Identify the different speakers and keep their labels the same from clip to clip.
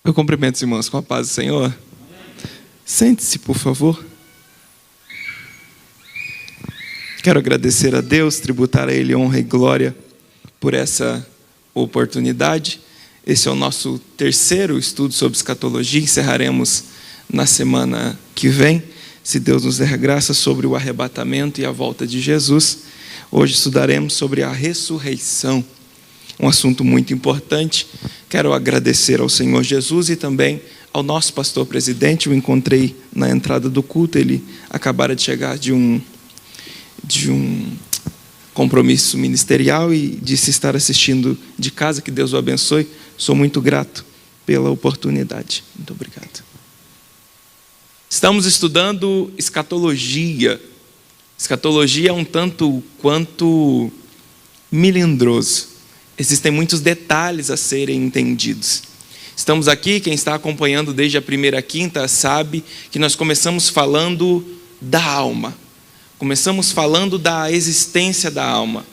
Speaker 1: Eu cumprimento os irmãos com a paz do Senhor. Sente-se, por favor. Quero agradecer a Deus, tributar a Ele honra e glória por essa oportunidade. Esse é o nosso terceiro estudo sobre escatologia. Encerraremos na semana que vem, se Deus nos der graça, sobre o arrebatamento e a volta de Jesus. Hoje estudaremos sobre a ressurreição, um assunto muito importante. Quero agradecer ao Senhor Jesus e também ao nosso pastor presidente. Eu encontrei na entrada do culto, ele acabara de chegar de um compromisso ministerial e disse estar assistindo de casa. Que Deus o abençoe. Sou muito grato pela oportunidade. Muito obrigado. Estamos estudando escatologia. Escatologia é um tanto quanto melindroso. Existem muitos detalhes a serem entendidos. Estamos aqui, quem está acompanhando desde a primeira quinta sabe que nós começamos falando da alma. Começamos falando da existência da alma.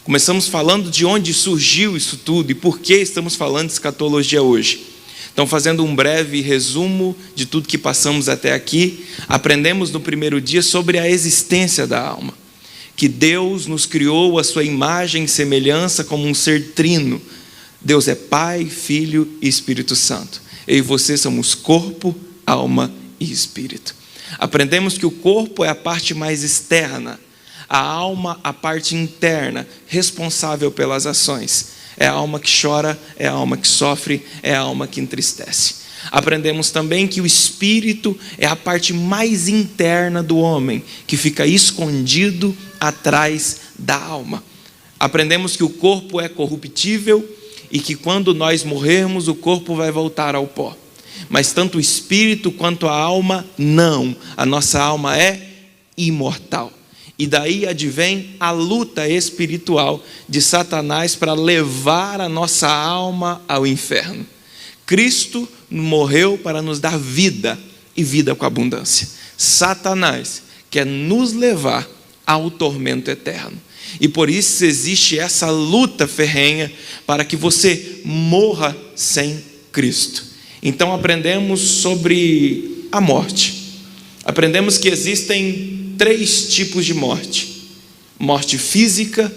Speaker 1: Começamos falando de onde surgiu isso tudo e por que estamos falando de escatologia hoje. Então, fazendo um breve resumo de tudo que passamos até aqui, aprendemos no primeiro dia sobre a existência da alma. Que Deus nos criou a sua imagem e semelhança como um ser trino. Deus é Pai, Filho e Espírito Santo. Eu e você somos corpo, alma e espírito. Aprendemos que o corpo é a parte mais externa, a alma a parte interna, responsável pelas ações. É a alma que chora, é a alma que sofre, é a alma que entristece. Aprendemos também que o espírito é a parte mais interna do homem, que fica escondido atrás da alma. Aprendemos que o corpo é corruptível e que quando nós morrermos, o corpo vai voltar ao pó. Mas tanto o espírito quanto a alma, não. A nossa alma é imortal. E daí advém a luta espiritual de Satanás para levar a nossa alma ao inferno. Cristo morreu para nos dar vida e vida com abundância. Satanás quer nos levar ao tormento eterno. E por isso existe essa luta ferrenha para que você morra sem Cristo. Então aprendemos sobre a morte. Aprendemos que existem 3 tipos de morte: morte física,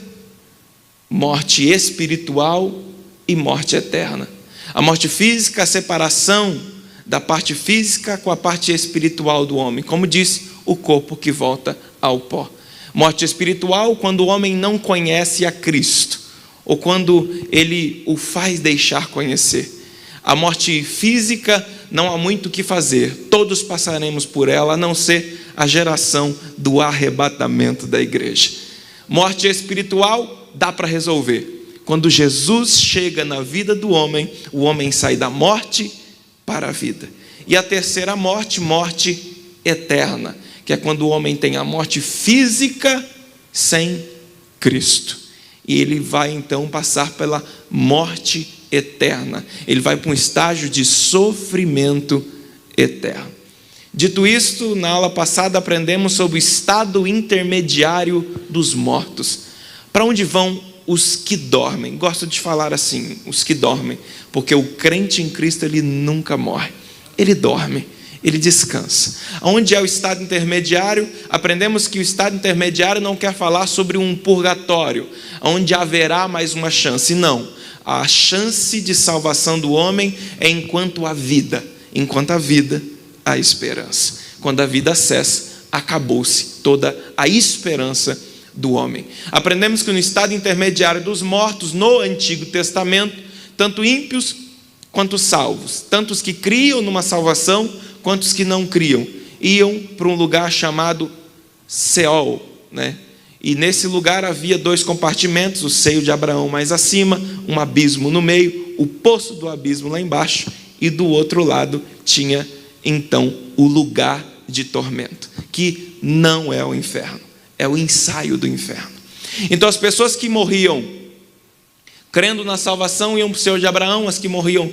Speaker 1: morte espiritual e morte eterna. A morte física, a separação da parte física com a parte espiritual do homem. Como disse, o corpo que volta ao pó. Morte espiritual, quando o homem não conhece a Cristo, ou quando ele o faz deixar conhecer. A morte física, não há muito o que fazer. Todos passaremos por ela, a não ser a geração do arrebatamento da igreja. Morte espiritual, dá para resolver. Quando Jesus chega na vida do homem, o homem sai da morte para a vida. E a terceira morte, morte eterna, que é quando o homem tem a morte física sem Cristo. E ele vai então passar pela morte eterna. Ele vai para um estágio de sofrimento eterno. Dito isto, na aula passada aprendemos sobre o estado intermediário dos mortos. Para onde vão os que dormem? Gosto de falar assim, os que dormem, porque o crente em Cristo, ele nunca morre. Ele dorme, ele descansa. Onde é o estado intermediário? Aprendemos que o estado intermediário não quer falar sobre um purgatório, onde haverá mais uma chance. Não. A chance de salvação do homem é enquanto há vida. Enquanto há vida, há esperança. Quando a vida cessa, acabou-se toda a esperança do homem. Aprendemos que no estado intermediário dos mortos, no Antigo Testamento, tanto ímpios quanto salvos, tanto os que criam numa salvação, quanto os que não criam, iam para um lugar chamado Seol, né? E nesse lugar havia 2 compartimentos, o seio de Abraão mais acima, um abismo no meio, o poço do abismo lá embaixo, e do outro lado tinha então o lugar de tormento, que não é o inferno, é o ensaio do inferno. Então as pessoas que morriam crendo na salvação iam para o seio de Abraão, as que morriam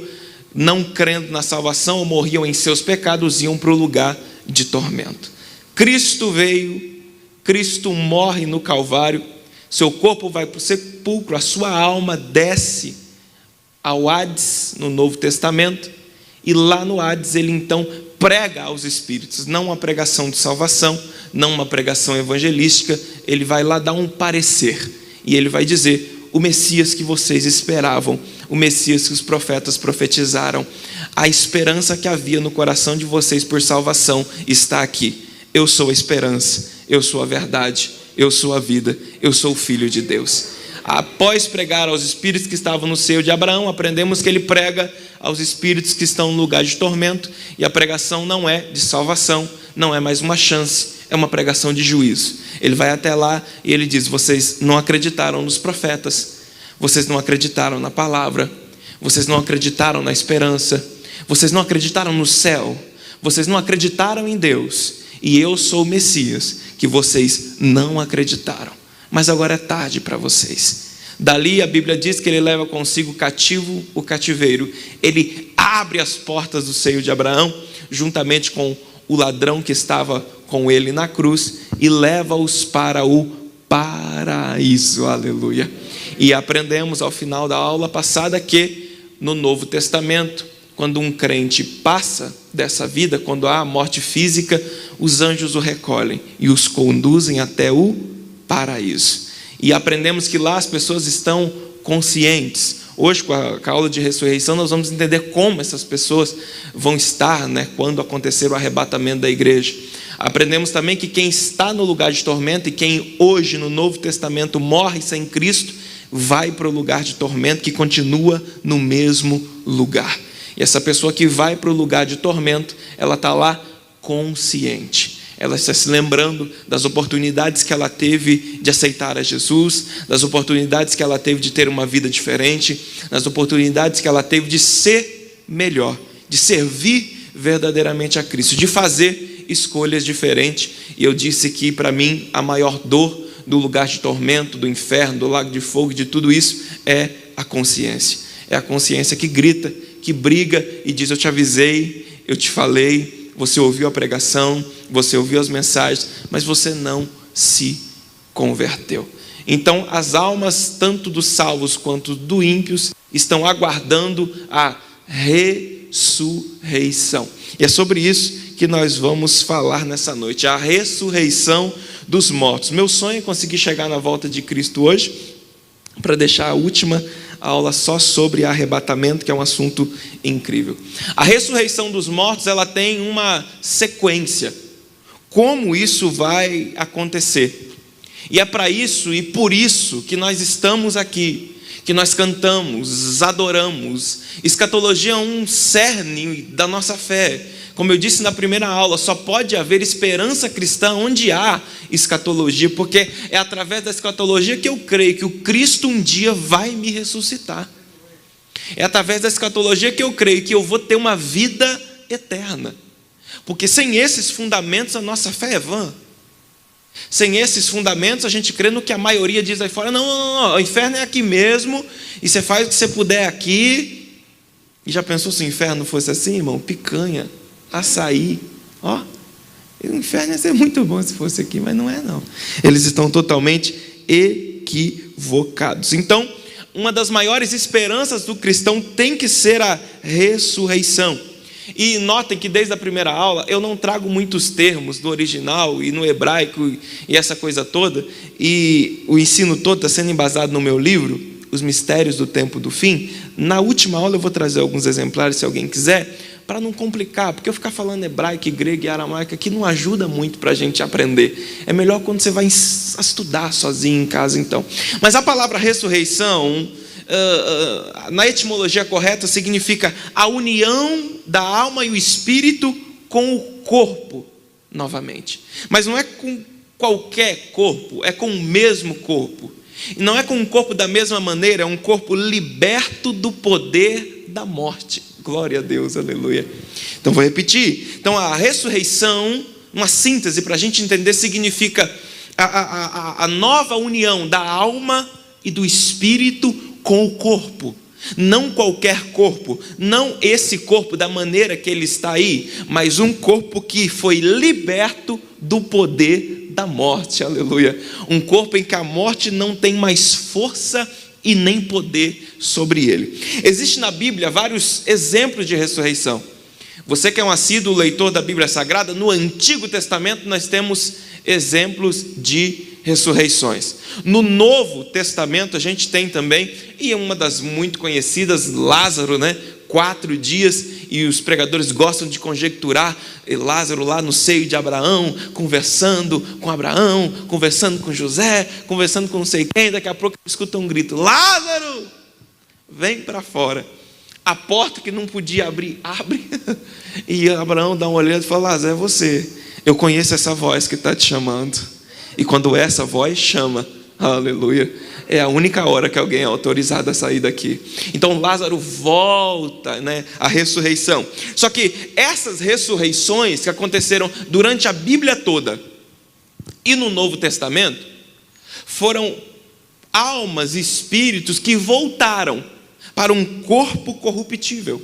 Speaker 1: não crendo na salvação ou morriam em seus pecados iam para o lugar de tormento. Cristo veio, Cristo morre no Calvário, seu corpo vai para o sepulcro, a sua alma desce ao Hades no Novo Testamento E lá no Hades ele então prega aos espíritos, não uma pregação de salvação, não uma pregação evangelística, ele vai lá dar um parecer, e ele vai dizer: o Messias que vocês esperavam, o Messias que os profetas profetizaram, a esperança que havia no coração de vocês por salvação está aqui. Eu sou a esperança, eu sou a verdade, eu sou a vida, eu sou o Filho de Deus. Após pregar aos espíritos que estavam no seio de Abraão, aprendemos que ele prega aos espíritos que estão no lugar de tormento, e a pregação não é de salvação, não é mais uma chance, é uma pregação de juízo. Ele vai até lá e ele diz: vocês não acreditaram nos profetas, vocês não acreditaram na palavra, vocês não acreditaram na esperança, vocês não acreditaram no céu, vocês não acreditaram em Deus, e eu sou o Messias que vocês não acreditaram, mas agora é tarde para vocês. Dali a Bíblia diz que ele leva consigo cativo o cativeiro, ele abre as portas do seio de Abraão, juntamente com o ladrão que estava com ele na cruz, e leva-os para o paraíso, aleluia. E aprendemos ao final da aula passada que no Novo Testamento, quando um crente passa dessa vida, quando há morte física, os anjos o recolhem e os conduzem até o paraíso. E aprendemos que lá as pessoas estão conscientes. Hoje, com a aula de ressurreição, nós vamos entender como essas pessoas vão estar, quando acontecer o arrebatamento da igreja. Aprendemos também que quem está no lugar de tormento e quem hoje no Novo Testamento morre sem Cristo, vai para o lugar de tormento, que continua no mesmo lugar. E essa pessoa que vai para o lugar de tormento, ela está lá consciente. Ela está se lembrando das oportunidades que ela teve de aceitar a Jesus, das oportunidades que ela teve de ter uma vida diferente, das oportunidades que ela teve de ser melhor, de servir verdadeiramente a Cristo, de fazer escolhas diferentes. E eu disse que para mim a maior dor do lugar de tormento, do inferno, do lago de fogo, de tudo isso, é a consciência. É a consciência que grita, que briga e diz: eu te avisei, eu te falei, você ouviu a pregação, você ouviu as mensagens, mas você não se converteu. Então as almas, tanto dos salvos quanto dos ímpios, estão aguardando a ressurreição. E é sobre isso que nós vamos falar nessa noite, a ressurreição dos mortos. Meu sonho é conseguir chegar na volta de Cristo hoje, para deixar a última aula só sobre arrebatamento, que é um assunto incrível. A ressurreição dos mortos, ela tem uma sequência. Como isso vai acontecer? E é para isso e por isso que nós estamos aqui, que nós cantamos, adoramos. Escatologia é um cerne da nossa fé. Como eu disse na primeira aula, só pode haver esperança cristã onde há escatologia, porque é através da escatologia que eu creio que o Cristo um dia vai me ressuscitar. É através da escatologia que eu creio que eu vou ter uma vida eterna. Porque sem esses fundamentos a nossa fé é vã. Sem esses fundamentos a gente crê no que a maioria diz aí fora: não, o inferno é aqui mesmo, e você faz o que você puder aqui. E já pensou se o inferno fosse assim, irmão? Picanha, açaí, ó, o inferno ia ser muito bom se fosse aqui, mas não é não. Eles estão totalmente equivocados. Então, uma das maiores esperanças do cristão tem que ser a ressurreição. E notem que desde a primeira aula eu não trago muitos termos do original e no hebraico e essa coisa toda, e o ensino todo está sendo embasado no meu livro, Os Mistérios do Tempo do Fim. Na última aula eu vou trazer alguns exemplares se alguém quiser, para não complicar, porque eu ficar falando hebraico, grego e aramaico aqui não ajuda muito para a gente aprender. É melhor quando você vai estudar sozinho em casa, então. Mas a palavra ressurreição, na etimologia correta, significa a união da alma e o espírito com o corpo novamente. Mas não é com qualquer corpo, é com o mesmo corpo. E não é com um corpo da mesma maneira, é um corpo liberto do poder da morte. Glória a Deus, aleluia. Então vou repetir. Então a ressurreição, uma síntese para a gente entender, significa a nova união da alma e do espírito com o corpo. Não qualquer corpo, não esse corpo da maneira que ele está aí, mas um corpo que foi liberto do poder da morte, aleluia. Um corpo em que a morte não tem mais força e nem poder sobre ele. Existe na Bíblia vários exemplos de ressurreição. Você que é um assíduo leitor da Bíblia Sagrada, no Antigo Testamento nós temos exemplos de ressurreições. No Novo Testamento a gente tem também, e uma das muito conhecidas, Lázaro, 4 dias, e os pregadores gostam de conjecturar Lázaro lá no seio de Abraão, conversando com Abraão, conversando com José, conversando com não sei quem. Daqui a pouco escuta um grito: Lázaro, vem para fora. A porta que não podia abrir, abre. E Abraão dá uma olhada e fala: Lázaro, é você. Eu conheço essa voz que está te chamando. E quando essa voz chama, aleluia, é a única hora que alguém é autorizado a sair daqui. Então Lázaro volta, à ressurreição. Só que essas ressurreições que aconteceram durante a Bíblia toda e no Novo Testamento foram almas e espíritos que voltaram para um corpo corruptível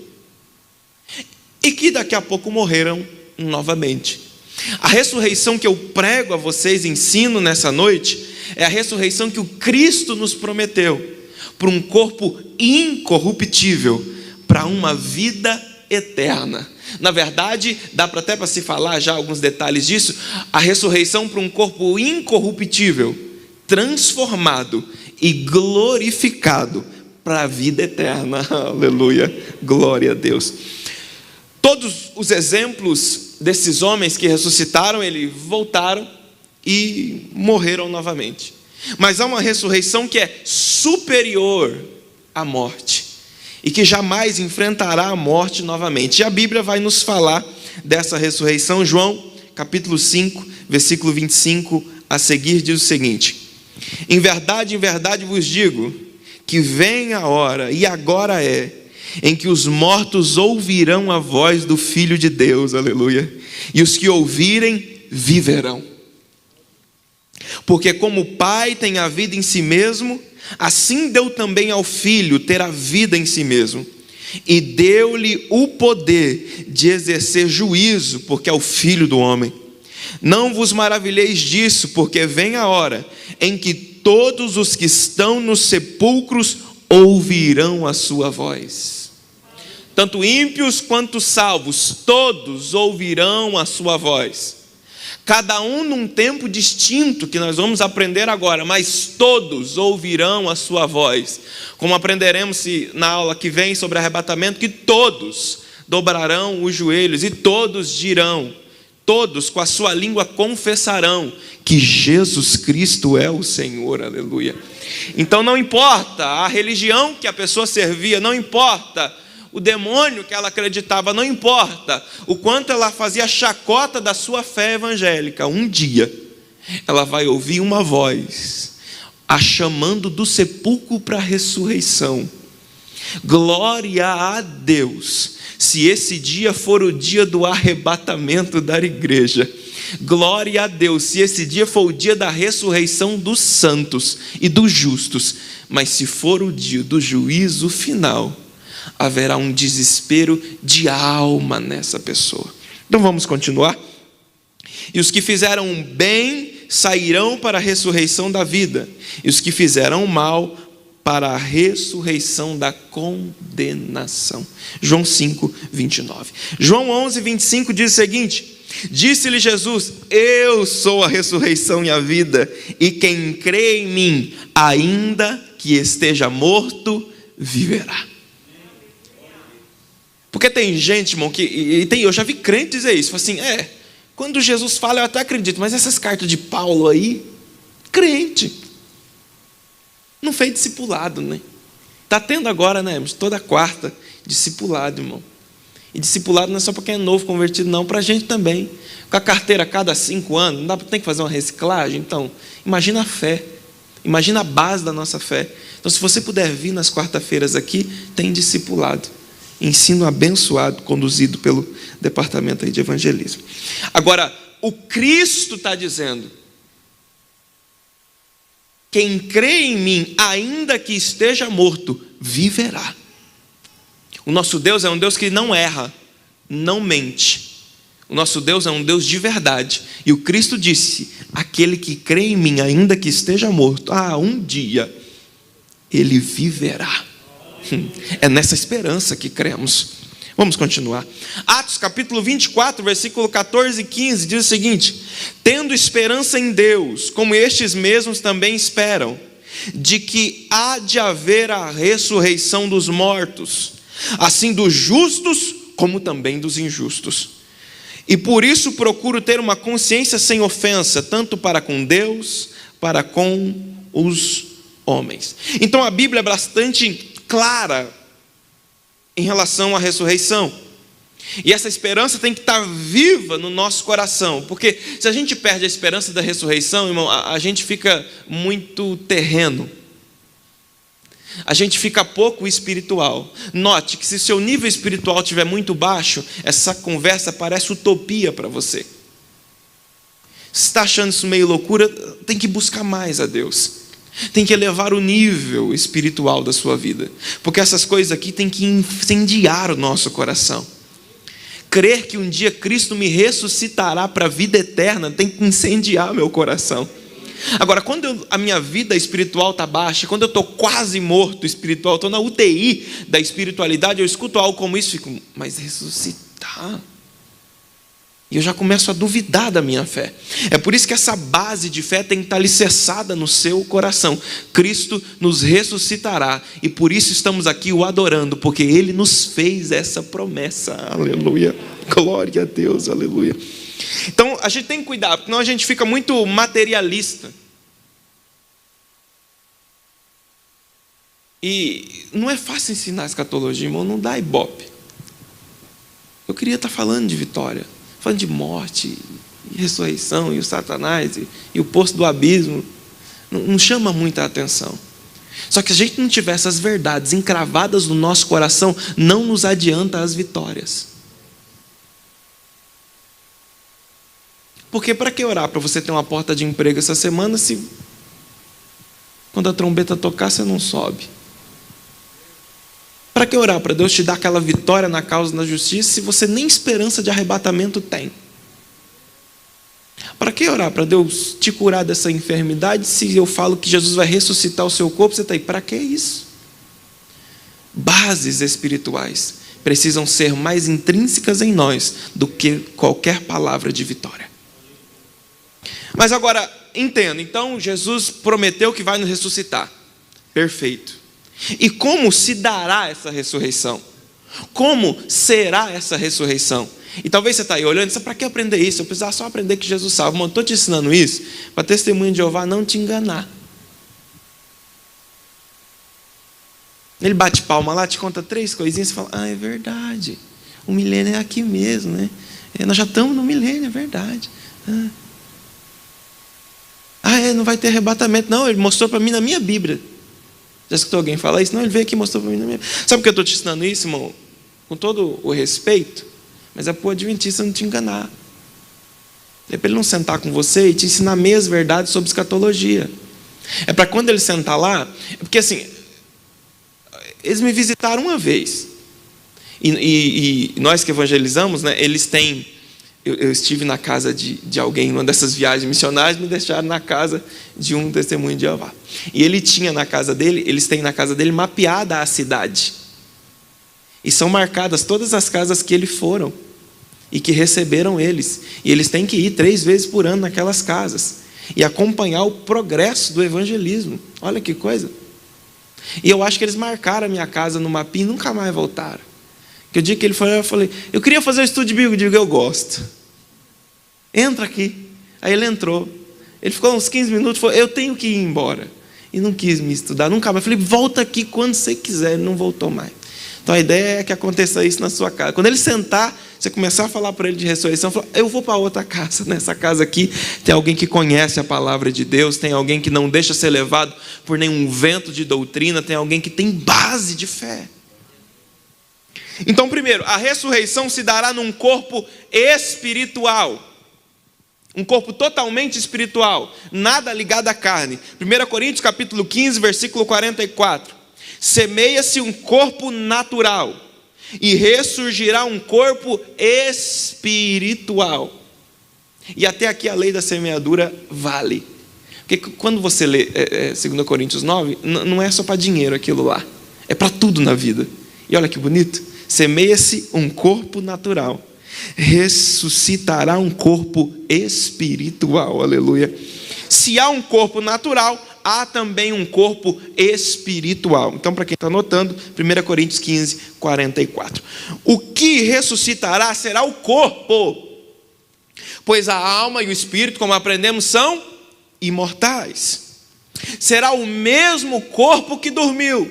Speaker 1: e que daqui a pouco morreram novamente. A ressurreição que eu prego a vocês, ensino nessa noite, é a ressurreição que o Cristo nos prometeu, para um corpo incorruptível, para uma vida eterna. Na verdade, dá até para se falar já alguns detalhes disso, a ressurreição para um corpo incorruptível, transformado e glorificado para a vida eterna. Aleluia, glória a Deus. Todos os exemplos desses homens que ressuscitaram, eles voltaram e morreram novamente. Mas há uma ressurreição que é superior à morte e que jamais enfrentará a morte novamente. E a Bíblia vai nos falar dessa ressurreição. João, capítulo 5, versículo 25 a seguir, diz o seguinte: em verdade vos digo, que vem a hora, e agora é, em que os mortos ouvirão a voz do Filho de Deus, aleluia, e os que ouvirem viverão. Porque como o Pai tem a vida em si mesmo, assim deu também ao Filho ter a vida em si mesmo, e deu-lhe o poder de exercer juízo, porque é o Filho do homem. Não vos maravilheis disso, porque vem a hora em que todos os que estão nos sepulcros ouvirão a sua voz. Tanto ímpios quanto salvos, todos ouvirão a sua voz. Cada um num tempo distinto, que nós vamos aprender agora, mas todos ouvirão a sua voz. Como aprenderemos na aula que vem sobre arrebatamento, que todos dobrarão os joelhos e todos dirão, todos com a sua língua confessarão que Jesus Cristo é o Senhor, aleluia. Então não importa a religião que a pessoa servia, não importa o demônio que ela acreditava, não importa o quanto ela fazia chacota da sua fé evangélica, um dia ela vai ouvir uma voz a chamando do sepulcro para a ressurreição. Glória a Deus, se esse dia for o dia do arrebatamento da igreja. Glória a Deus, se esse dia for o dia da ressurreição dos santos e dos justos. Mas se for o dia do juízo final, haverá um desespero de alma nessa pessoa. Então vamos continuar. E os que fizeram bem sairão para a ressurreição da vida, e os que fizeram mal para a ressurreição da condenação. João 5, 29. João 11, 25 diz o seguinte: disse-lhe Jesus: eu sou a ressurreição e a vida, e quem crê em mim, ainda que esteja morto, viverá. Porque tem gente, irmão, eu já vi crente dizer isso, fala assim, quando Jesus fala eu até acredito, mas essas cartas de Paulo aí, crente, não fez discipulado, né? Está tendo agora, né, toda quarta, discipulado, irmão. E discipulado não é só para quem é novo convertido, não, para a gente também. Com a carteira a cada 5 anos, não dá para ter que fazer uma reciclagem? Então, imagina a fé, imagina a base da nossa fé. Então, se você puder vir nas quarta-feiras aqui, tem discipulado. Ensino abençoado, conduzido pelo departamento aí de evangelismo. Agora, o Cristo está dizendo: quem crê em mim, ainda que esteja morto, viverá. O nosso Deus é um Deus que não erra, não mente. O nosso Deus é um Deus de verdade. E o Cristo disse: aquele que crê em mim, ainda que esteja morto, um dia ele viverá. É nessa esperança que cremos. Vamos continuar. Atos capítulo 24, versículo 14 e 15, diz o seguinte: tendo esperança em Deus, como estes mesmos também esperam, de que há de haver a ressurreição dos mortos, assim dos justos como também dos injustos. E por isso procuro ter uma consciência sem ofensa, tanto para com Deus, para com os homens. Então a Bíblia é bastante clara em relação à ressurreição. E essa esperança tem que estar viva no nosso coração, porque se a gente perde a esperança da ressurreição, irmão, a gente fica muito terreno. A gente fica pouco espiritual. Note que se seu nível espiritual estiver muito baixo, essa conversa parece utopia para você. Se está achando isso meio loucura, tem que buscar mais a Deus. Tem que elevar o nível espiritual da sua vida, porque essas coisas aqui tem que incendiar o nosso coração. Crer que um dia Cristo me ressuscitará para a vida eterna tem que incendiar meu coração. Agora, quando a minha vida espiritual está baixa, quando eu estou quase morto espiritual, estou na UTI da espiritualidade, eu escuto algo como isso e fico, mas ressuscitar? E eu já começo a duvidar da minha fé. É por isso que essa base de fé tem que estar alicerçada no seu coração. Cristo nos ressuscitará e por isso estamos aqui o adorando, porque Ele nos fez essa promessa. Aleluia, glória a Deus, aleluia. Então a gente tem que cuidar, porque senão a gente fica muito materialista. E não é fácil ensinar escatologia, irmão, não dá ibope. Eu queria estar falando de vitória, falando de morte, e ressurreição, e o Satanás, e o poço do abismo. Não chama muita atenção. Só que se a gente não tiver essas verdades encravadas no nosso coração, não nos adianta as vitórias. Porque para que orar para você ter uma porta de emprego essa semana, se quando a trombeta tocar você não sobe? Para que orar para Deus te dar aquela vitória na causa da justiça, se você nem esperança de arrebatamento tem? Para que orar para Deus te curar dessa enfermidade, se eu falo que Jesus vai ressuscitar o seu corpo, você está aí, para que isso? Bases espirituais precisam ser mais intrínsecas em nós do que qualquer palavra de vitória. Mas agora, entenda, então Jesus prometeu que vai nos ressuscitar. Perfeito. E como se dará essa ressurreição? Como será essa ressurreição? E talvez você está aí olhando, para que aprender isso? Eu precisava só aprender que Jesus salva. Irmão, estou te ensinando isso para testemunho de Jeová não te enganar. Ele bate palma lá, te conta 3 coisinhas e fala, é verdade, o milênio é aqui mesmo, né? Nós já estamos no milênio, é verdade. Não vai ter arrebatamento. Não, ele mostrou para mim na minha Bíblia. Já escutou alguém falar isso? Não, ele veio aqui e mostrou para mim na minha Bíblia. Sabe por que eu estou te ensinando isso, irmão? Com todo o respeito, mas é para o adventista não te enganar. É para ele não sentar com você e te ensinar meias verdades sobre escatologia. É para quando ele sentar lá, porque assim, eles me visitaram uma vez. E nós que evangelizamos, né, eles têm... Eu estive na casa de alguém, numa dessas viagens missionárias, me deixaram na casa de um testemunho de Jeová. E ele tinha na casa dele, eles têm na casa dele mapeada a cidade. E são marcadas todas as casas que eles foram e que receberam eles. E eles têm que ir 3 vezes por ano naquelas casas e acompanhar o progresso do evangelismo. Olha que coisa. E eu acho que eles marcaram a minha casa no mapinha e nunca mais voltaram. Que o dia que ele foi, eu falei, eu queria fazer um estudo bíblico, eu digo, eu gosto. Entra aqui. Aí ele entrou. Ele ficou uns 15 minutos, falou, eu tenho que ir embora. E não quis me estudar, nunca mais. Eu falei, volta aqui quando você quiser. Ele não voltou mais. Então a ideia é que aconteça isso na sua casa. Quando ele sentar, você começar a falar para ele de ressurreição, fala, eu vou para outra casa. Nessa casa aqui tem alguém que conhece a palavra de Deus, tem alguém que não deixa ser levado por nenhum vento de doutrina, tem alguém que tem base de fé. Então, primeiro, a ressurreição se dará num corpo espiritual. Um corpo totalmente espiritual, nada ligado à carne. 1 Coríntios capítulo 15, versículo 44. Semeia-se um corpo natural e ressurgirá um corpo espiritual. E até aqui a lei da semeadura vale. Porque quando você lê 2 Coríntios 9, não é só para dinheiro aquilo lá. É para tudo na vida. E olha que bonito. Semeia-se um corpo natural. Ressuscitará um corpo espiritual. Aleluia. Se há um corpo natural, há também um corpo espiritual. Então, para quem está anotando, 1 Coríntios 15, 44. O que ressuscitará será o corpo. Pois a alma e o espírito, como aprendemos, são imortais. Será o mesmo corpo que dormiu.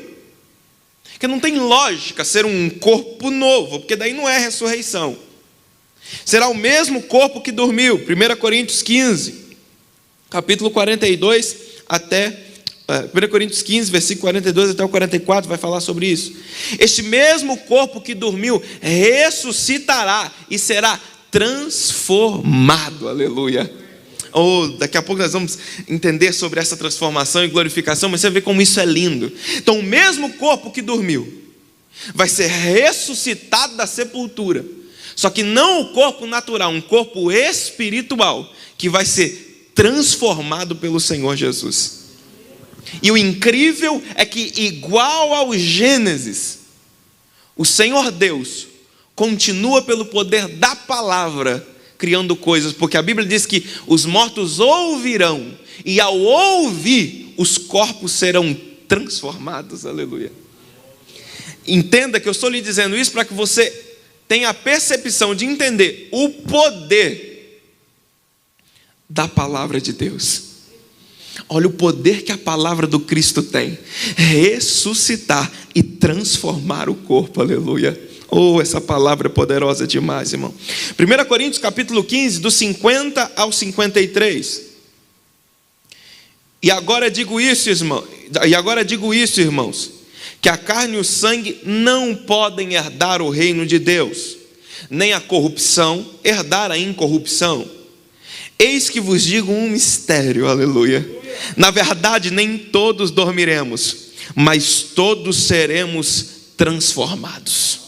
Speaker 1: Porque não tem lógica ser um corpo novo, porque daí não é ressurreição. Será o mesmo corpo que dormiu. 1 Coríntios 15, capítulo 42 até 1 Coríntios 15, versículo 42 até o 44, vai falar sobre isso. Este mesmo corpo que dormiu ressuscitará e será transformado. Aleluia. Daqui a pouco nós vamos entender sobre essa transformação e glorificação, mas você vê como isso é lindo. Então, o mesmo corpo que dormiu vai ser ressuscitado da sepultura, só que não o corpo natural, um corpo espiritual, que vai ser transformado pelo Senhor Jesus. E o incrível é que, igual ao Gênesis, o Senhor Deus continua pelo poder da palavra criando coisas, porque a Bíblia diz que os mortos ouvirão, e ao ouvir, os corpos serão transformados. Aleluia. Entenda que eu estou lhe dizendo isso para que você tenha a percepção de entender o poder da palavra de Deus. Olha o poder que a palavra do Cristo tem: ressuscitar e transformar o corpo. Aleluia. Essa palavra é poderosa demais, irmão. 1 Coríntios capítulo 15, do 50 ao 53. E agora digo isso, irmãos, que a carne e o sangue não podem herdar o reino de Deus, nem a corrupção herdar a incorrupção. Eis que vos digo um mistério. Aleluia. Na verdade, nem todos dormiremos, mas todos seremos transformados.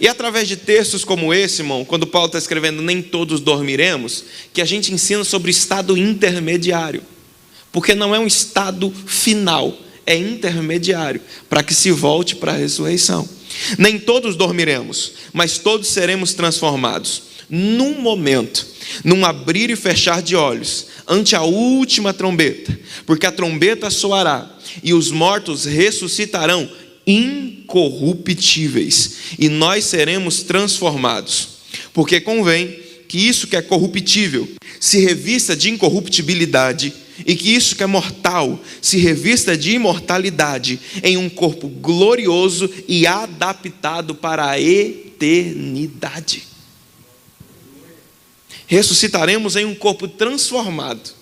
Speaker 1: E através de textos como esse, irmão, quando Paulo está escrevendo nem todos dormiremos, que a gente ensina sobre o estado intermediário, porque não é um estado final, é intermediário, para que se volte para a ressurreição. Nem todos dormiremos, mas todos seremos transformados, num momento, num abrir e fechar de olhos, ante a última trombeta, porque a trombeta soará, e os mortos ressuscitarão incorruptíveis, e nós seremos transformados, porque convém que isso que é corruptível se revista de incorruptibilidade, e que isso que é mortal se revista de imortalidade, em um corpo glorioso e adaptado para a eternidade. Ressuscitaremos em um corpo transformado,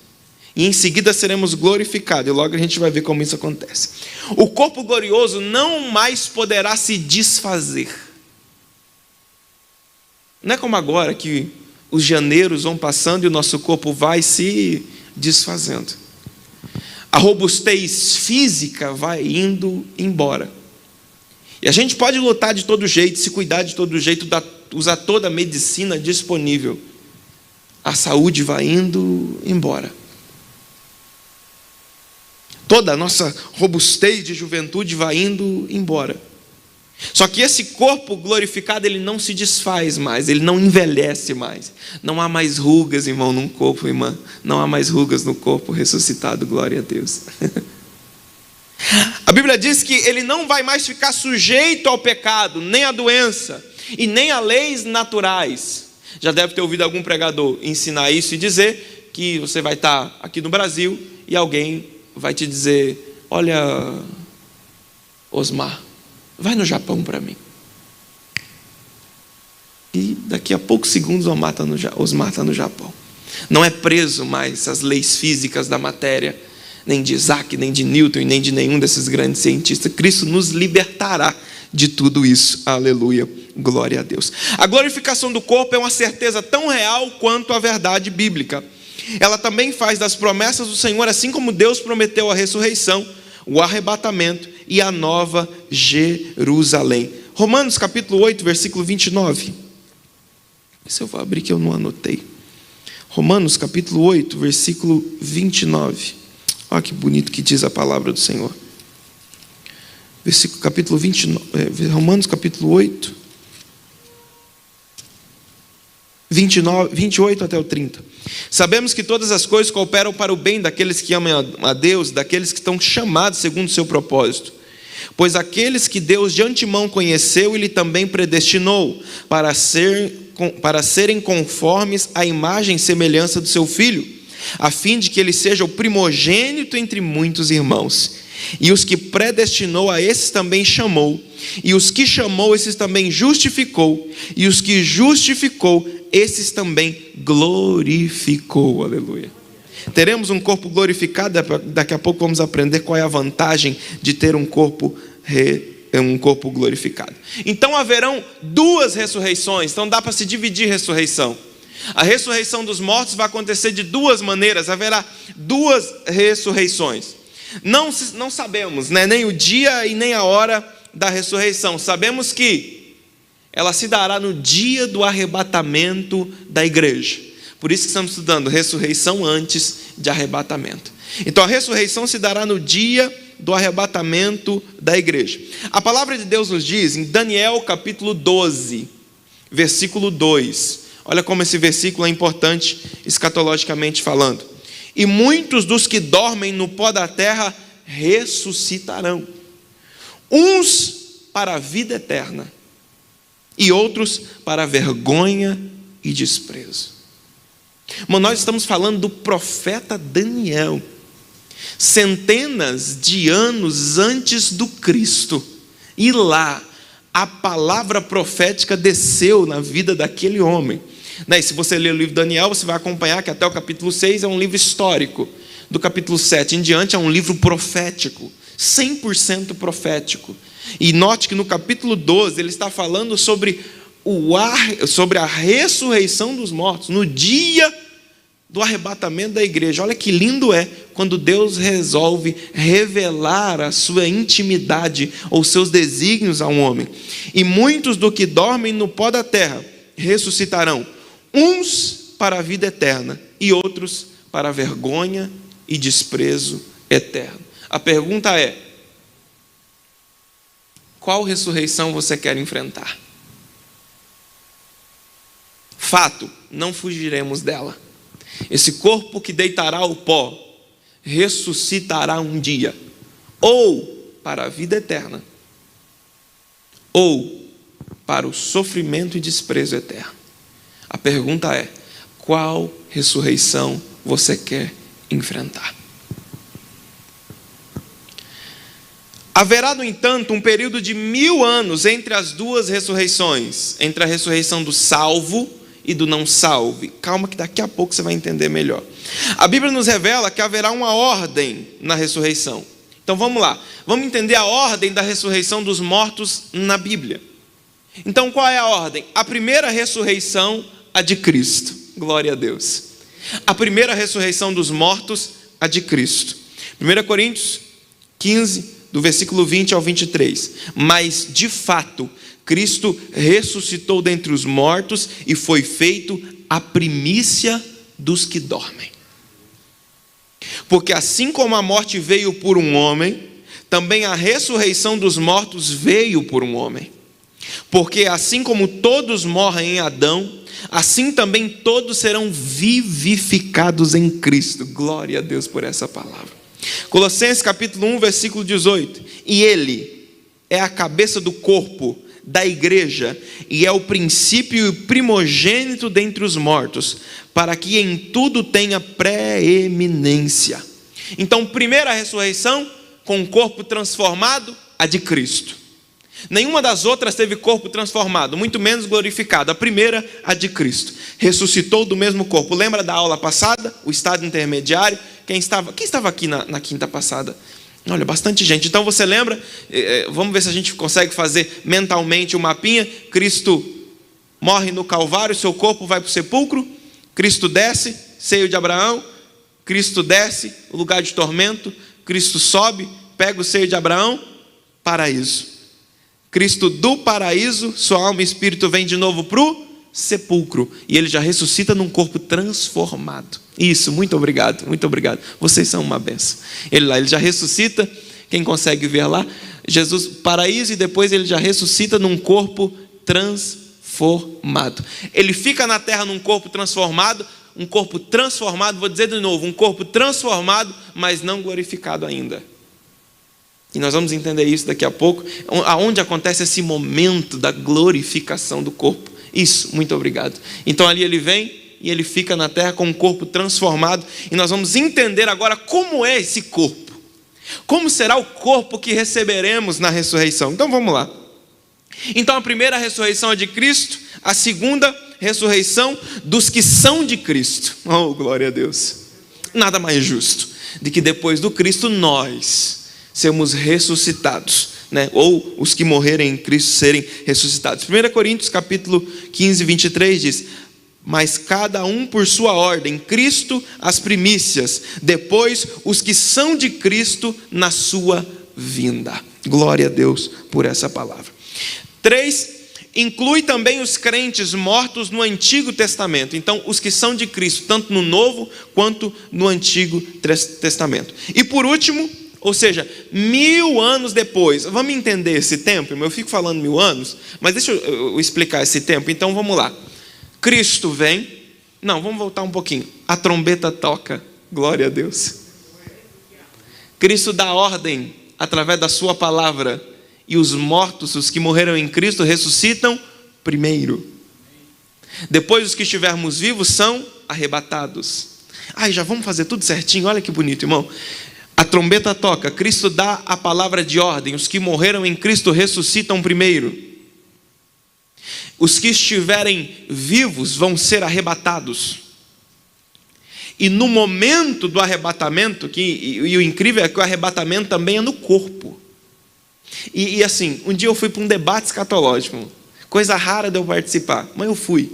Speaker 1: e em seguida seremos glorificados, e logo a gente vai ver como isso acontece. O corpo glorioso não mais poderá se desfazer. Não é como agora que os janeiros vão passando e o nosso corpo vai se desfazendo. A robustez física vai indo embora. E a gente pode lutar de todo jeito, se cuidar de todo jeito, usar toda a medicina disponível. A saúde vai indo embora. Toda a nossa robustez de juventude vai indo embora. Só que esse corpo glorificado, ele não se desfaz mais, ele não envelhece mais. Não há mais rugas, irmão, no corpo, irmã. Não há mais rugas no corpo ressuscitado, glória a Deus. A Bíblia diz que ele não vai mais ficar sujeito ao pecado, nem à doença, e nem a leis naturais. Já deve ter ouvido algum pregador ensinar isso e dizer que você vai estar aqui no Brasil e alguém vai te dizer: olha, Osmar, vai no Japão para mim. E daqui a poucos segundos Osmar está no Japão. Não é preso mais às leis físicas da matéria, nem de Isaac, nem de Newton, nem de nenhum desses grandes cientistas. Cristo nos libertará de tudo isso. Aleluia, glória a Deus. A glorificação do corpo é uma certeza tão real quanto a verdade bíblica. Ela também faz das promessas do Senhor, assim como Deus prometeu a ressurreição, o arrebatamento e a nova Jerusalém. Romanos capítulo 8, versículo 29. Se eu vou abrir que eu não anotei. Romanos capítulo 8, versículo 29. Olha que bonito que diz a palavra do Senhor. Capítulo 29, Romanos capítulo 8, 28 até o 30. Sabemos que todas as coisas cooperam para o bem daqueles que amam a Deus, daqueles que estão chamados segundo o seu propósito. Pois aqueles que Deus de antemão conheceu, Ele também predestinou para serem conformes à imagem e semelhança do seu Filho, a fim de que Ele seja o primogênito entre muitos irmãos. E os que predestinou, a esses também chamou, e os que chamou, esses também justificou, e os que justificou, esses também glorificou. Aleluia. Teremos um corpo glorificado. Daqui a pouco vamos aprender qual é a vantagem de ter um corpo glorificado. Então haverão duas ressurreições. Então dá para se dividir ressurreição. A ressurreição dos mortos vai acontecer de duas maneiras. Haverá duas ressurreições. Não sabemos, né, nem o dia e nem a hora da ressurreição. Sabemos que ela se dará no dia do arrebatamento da igreja. Por isso que estamos estudando ressurreição antes de arrebatamento. Então a ressurreição se dará no dia do arrebatamento da igreja. A palavra de Deus nos diz em Daniel capítulo 12, versículo 2. Olha como esse versículo é importante escatologicamente falando. E muitos dos que dormem no pó da terra ressuscitarão, uns para a vida eterna e outros para a vergonha e desprezo. Mas nós estamos falando do profeta Daniel, centenas de anos antes do Cristo, e lá a palavra profética desceu na vida daquele homem. E se você ler o livro de Daniel, você vai acompanhar que até o capítulo 6 é um livro histórico. Do capítulo 7 em diante é um livro profético, 100% profético. E note que no capítulo 12 ele está falando sobre a ressurreição dos mortos, no dia do arrebatamento da igreja. Olha que lindo é quando Deus resolve revelar a sua intimidade ou seus desígnios a um homem. E muitos do que dormem no pó da terra ressuscitarão, uns para a vida eterna e outros para a vergonha e desprezo eterno. A pergunta é: qual ressurreição você quer enfrentar? Fato, não fugiremos dela. Esse corpo que deitará ao pó ressuscitará um dia, ou para a vida eterna, ou para o sofrimento e desprezo eterno. A pergunta é: qual ressurreição você quer enfrentar? Haverá, no entanto, um período de 1000 anos entre as duas ressurreições, entre a ressurreição do salvo e do não salvo. Calma que daqui a pouco você vai entender melhor. A Bíblia nos revela que haverá uma ordem na ressurreição. Então vamos lá, vamos entender a ordem da ressurreição dos mortos na Bíblia. Então qual é a ordem? A primeira ressurreição, a de Cristo. Glória a Deus. A primeira ressurreição dos mortos, a de Cristo. 1 Coríntios 15, do versículo 20 ao 23. Mas de fato Cristo ressuscitou dentre os mortos e foi feito a primícia dos que dormem. Porque assim como a morte veio por um homem, também a ressurreição dos mortos veio por um homem. Porque assim como todos morrem em Adão, assim também todos serão vivificados em Cristo. Glória a Deus por essa palavra. Colossenses capítulo 1, versículo 18. E Ele é a cabeça do corpo, da igreja, e é o princípio e primogênito dentre os mortos, para que em tudo tenha preeminência. Então, primeira ressurreição, com o corpo transformado, a de Cristo. Nenhuma das outras teve corpo transformado, muito menos glorificado. A primeira, a de Cristo. Ressuscitou do mesmo corpo. Lembra da aula passada? O estado intermediário. Quem estava aqui na quinta passada? Olha, bastante gente. Então você lembra? Vamos ver se a gente consegue fazer mentalmente um mapinha. Cristo morre no Calvário, seu corpo vai para o sepulcro. Cristo desce, seio de Abraão. Cristo desce, lugar de tormento. Cristo sobe, pega o seio de Abraão, paraíso. Cristo do paraíso, sua alma e espírito vem de novo para o sepulcro e ele já ressuscita num corpo transformado. Isso, muito obrigado, muito obrigado. Vocês são uma benção. Ele já ressuscita, quem consegue ver lá? Jesus, paraíso, e depois ele já ressuscita num corpo transformado. Ele fica na terra num corpo transformado, vou dizer de novo, um corpo transformado, mas não glorificado ainda. E nós vamos entender isso daqui a pouco, aonde acontece esse momento da glorificação do corpo. Isso, muito obrigado. Então ali ele vem e ele fica na terra com um corpo transformado, e nós vamos entender agora como é esse corpo. Como será o corpo que receberemos na ressurreição? Então vamos lá. Então a primeira ressurreição é de Cristo, a segunda ressurreição dos que são de Cristo. Oh, glória a Deus. Nada mais justo de que depois do Cristo nós sermos ressuscitados, né? Ou os que morrerem em Cristo serem ressuscitados. 1 Coríntios capítulo 15, 23 diz: mas cada um por sua ordem, Cristo as primícias, depois os que são de Cristo na sua vinda. Glória a Deus por essa palavra. 3, inclui também os crentes mortos no Antigo Testamento. Então, os que são de Cristo, tanto no Novo quanto no Antigo Testamento. E por último, ou seja, 1000 anos depois, vamos entender esse tempo? Eu fico falando 1000 anos, mas deixa eu explicar esse tempo. Então vamos lá. Cristo vem, não, vamos voltar um pouquinho. A trombeta toca, glória a Deus. Cristo dá ordem através da sua palavra, e os mortos, os que morreram em Cristo, ressuscitam primeiro. Depois os que estivermos vivos são arrebatados. Já vamos fazer tudo certinho, olha que bonito, irmão. A trombeta toca, Cristo dá a palavra de ordem, os que morreram em Cristo ressuscitam primeiro. Os que estiverem vivos vão ser arrebatados. E no momento do arrebatamento, e o incrível é que o arrebatamento também é no corpo. E assim, um dia eu fui para um debate escatológico, coisa rara de eu participar, mas eu fui.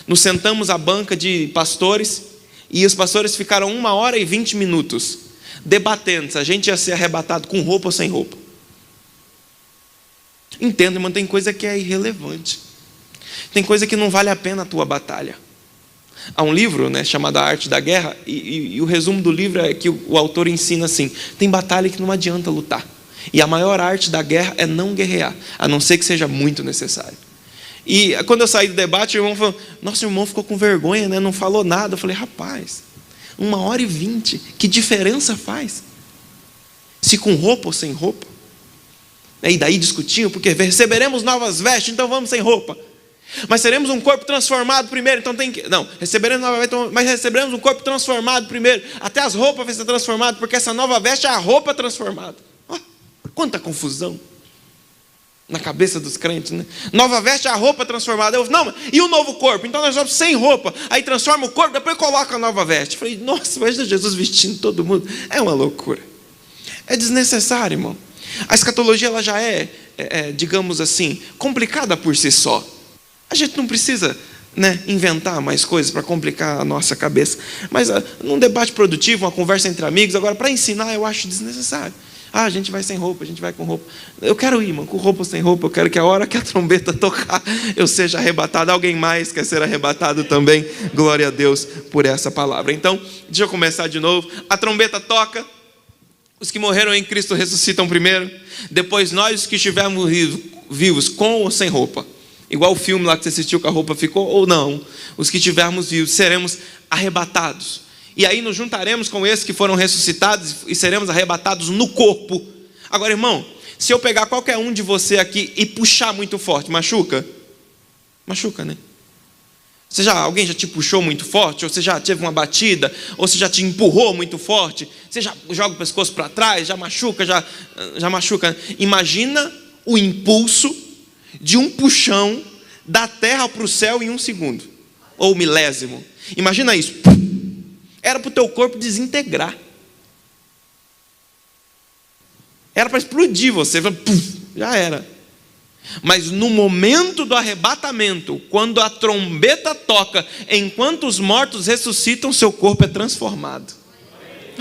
Speaker 1: Nos sentamos à banca de pastores, e os pastores ficaram 1h20 debatendo se a gente ia ser arrebatado com roupa ou sem roupa. Entenda, irmão, tem coisa que é irrelevante. Tem coisa que não vale a pena a tua batalha. Há um livro, né, chamado A Arte da Guerra, e o resumo do livro é que o autor ensina assim: tem batalha que não adianta lutar. E a maior arte da guerra é não guerrear, a não ser que seja muito necessário. E quando eu saí do debate, o irmão falou: nossa, o irmão ficou com vergonha, né? Não falou nada. Eu falei: rapaz, 1h20, que diferença faz? Se com roupa ou sem roupa? E daí discutiam, porque receberemos novas vestes, então vamos sem roupa. Mas seremos um corpo transformado primeiro, então tem que... Não, receberemos nova veste, mas receberemos um corpo transformado primeiro. Até as roupas vão ser transformadas, porque essa nova veste é a roupa transformada. Quanta confusão na cabeça dos crentes, né? Nova veste é a roupa transformada. Não, e o novo corpo? Então nós vamos sem roupa, aí transforma o corpo, depois coloca a nova veste. Eu falei: nossa, imagina Jesus vestindo todo mundo. É uma loucura. É desnecessário, irmão. A escatologia ela já é, digamos assim, complicada por si só. A gente não precisa, né, inventar mais coisas para complicar a nossa cabeça. Mas num debate produtivo, uma conversa entre amigos, agora para ensinar eu acho desnecessário. A gente vai sem roupa, a gente vai com roupa. Eu quero ir, irmão, com roupa ou sem roupa. Eu quero que a hora que a trombeta tocar, eu seja arrebatado. Alguém mais quer ser arrebatado também? Glória a Deus por essa palavra. Então, deixa eu começar de novo. A trombeta toca. Os que morreram em Cristo ressuscitam primeiro. Depois nós, os que estivermos vivos, com ou sem roupa. Igual o filme lá que você assistiu, que a roupa ficou ou não. Os que estivermos vivos seremos arrebatados. E aí nos juntaremos com esses que foram ressuscitados e seremos arrebatados no corpo. Agora, irmão, se eu pegar qualquer um de você aqui e puxar muito forte, machuca? Machuca, né? Alguém já te puxou muito forte? Ou você já teve uma batida? Ou você já te empurrou muito forte? Você já joga o pescoço para trás? Já machuca? Já machuca? Imagina o impulso de um puxão da terra para o céu em 1 segundo. Ou milésimo. Imagina isso. Era para o teu corpo desintegrar. Era para explodir você. Já era. Mas no momento do arrebatamento, quando a trombeta toca, enquanto os mortos ressuscitam, seu corpo é transformado.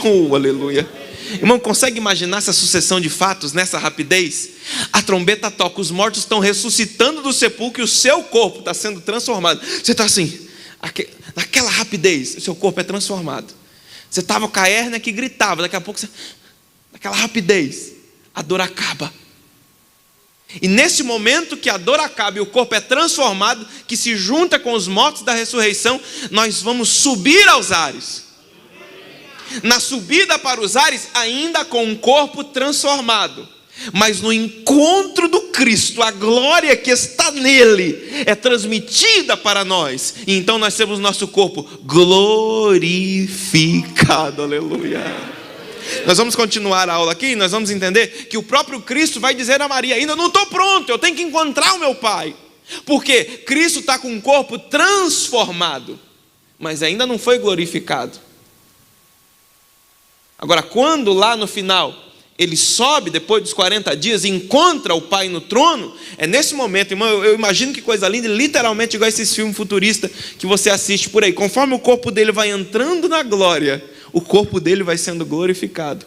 Speaker 1: Oh, aleluia. Irmão, consegue imaginar essa sucessão de fatos nessa rapidez? A trombeta toca, os mortos estão ressuscitando do sepulcro e o seu corpo está sendo transformado. Você está assim, naquela rapidez, o seu corpo é transformado. Você estava com a hérnia que gritava, daqui a pouco, naquela rapidez, a dor acaba. E nesse momento que a dor acaba e o corpo é transformado, que se junta com os mortos da ressurreição, nós vamos subir aos ares. Na subida para os ares, ainda com um corpo transformado, mas no encontro do Cristo, a glória que está nele é transmitida para nós, e então nós temos nosso corpo glorificado, aleluia. Nós vamos continuar a aula aqui e nós vamos entender que o próprio Cristo vai dizer a Maria: ainda não estou pronto, eu tenho que encontrar o meu Pai. Porque Cristo está com um corpo transformado, mas ainda não foi glorificado. Agora, quando lá no final ele sobe depois dos 40 dias e encontra o Pai no trono, é nesse momento, irmão, eu imagino que coisa linda, literalmente igual esses filmes futuristas que você assiste por aí. Conforme o corpo dele vai entrando na glória, o corpo dele vai sendo glorificado.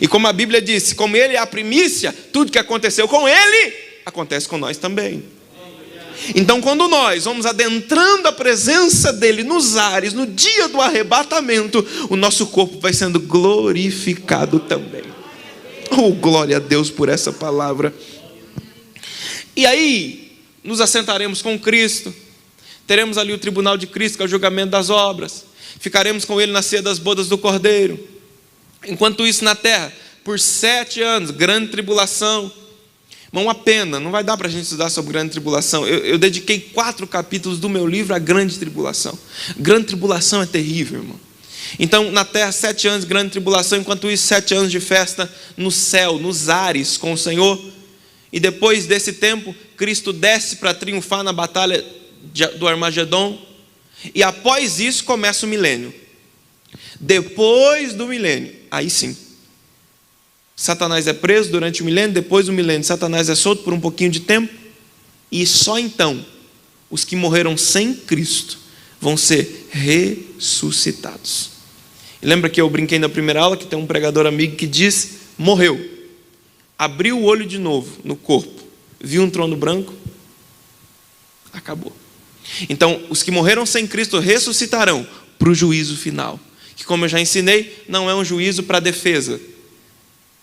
Speaker 1: E como a Bíblia disse, como ele é a primícia, tudo que aconteceu com ele, acontece com nós também. Então, quando nós vamos adentrando a presença dele nos ares, no dia do arrebatamento, o nosso corpo vai sendo glorificado também. Oh, glória a Deus por essa palavra. E aí, nos assentaremos com Cristo, teremos ali o tribunal de Cristo, que é o julgamento das obras, ficaremos com ele na ceia das bodas do Cordeiro. Enquanto isso na terra, por 7 anos, grande tribulação. Uma pena, não vai dar para a gente estudar sobre grande tribulação. Eu dediquei 4 capítulos do meu livro à grande tribulação. Grande tribulação é terrível, irmão. Então, na terra, 7 anos de grande tribulação, enquanto isso, 7 anos de festa no céu, nos ares com o Senhor. E depois desse tempo, Cristo desce para triunfar na batalha do Armagedon. E após isso, começa o milênio. Depois do milênio, aí sim, Satanás é preso durante o milênio. Depois do milênio, Satanás é solto por um pouquinho de tempo. E só então, os que morreram sem Cristo vão ser ressuscitados. E lembra que eu brinquei na primeira aula que tem um pregador amigo que diz: morreu, abriu o olho de novo no corpo, viu um trono branco, acabou. Então, os que morreram sem Cristo ressuscitarão para o juízo final, que, como eu já ensinei, não é um juízo para defesa,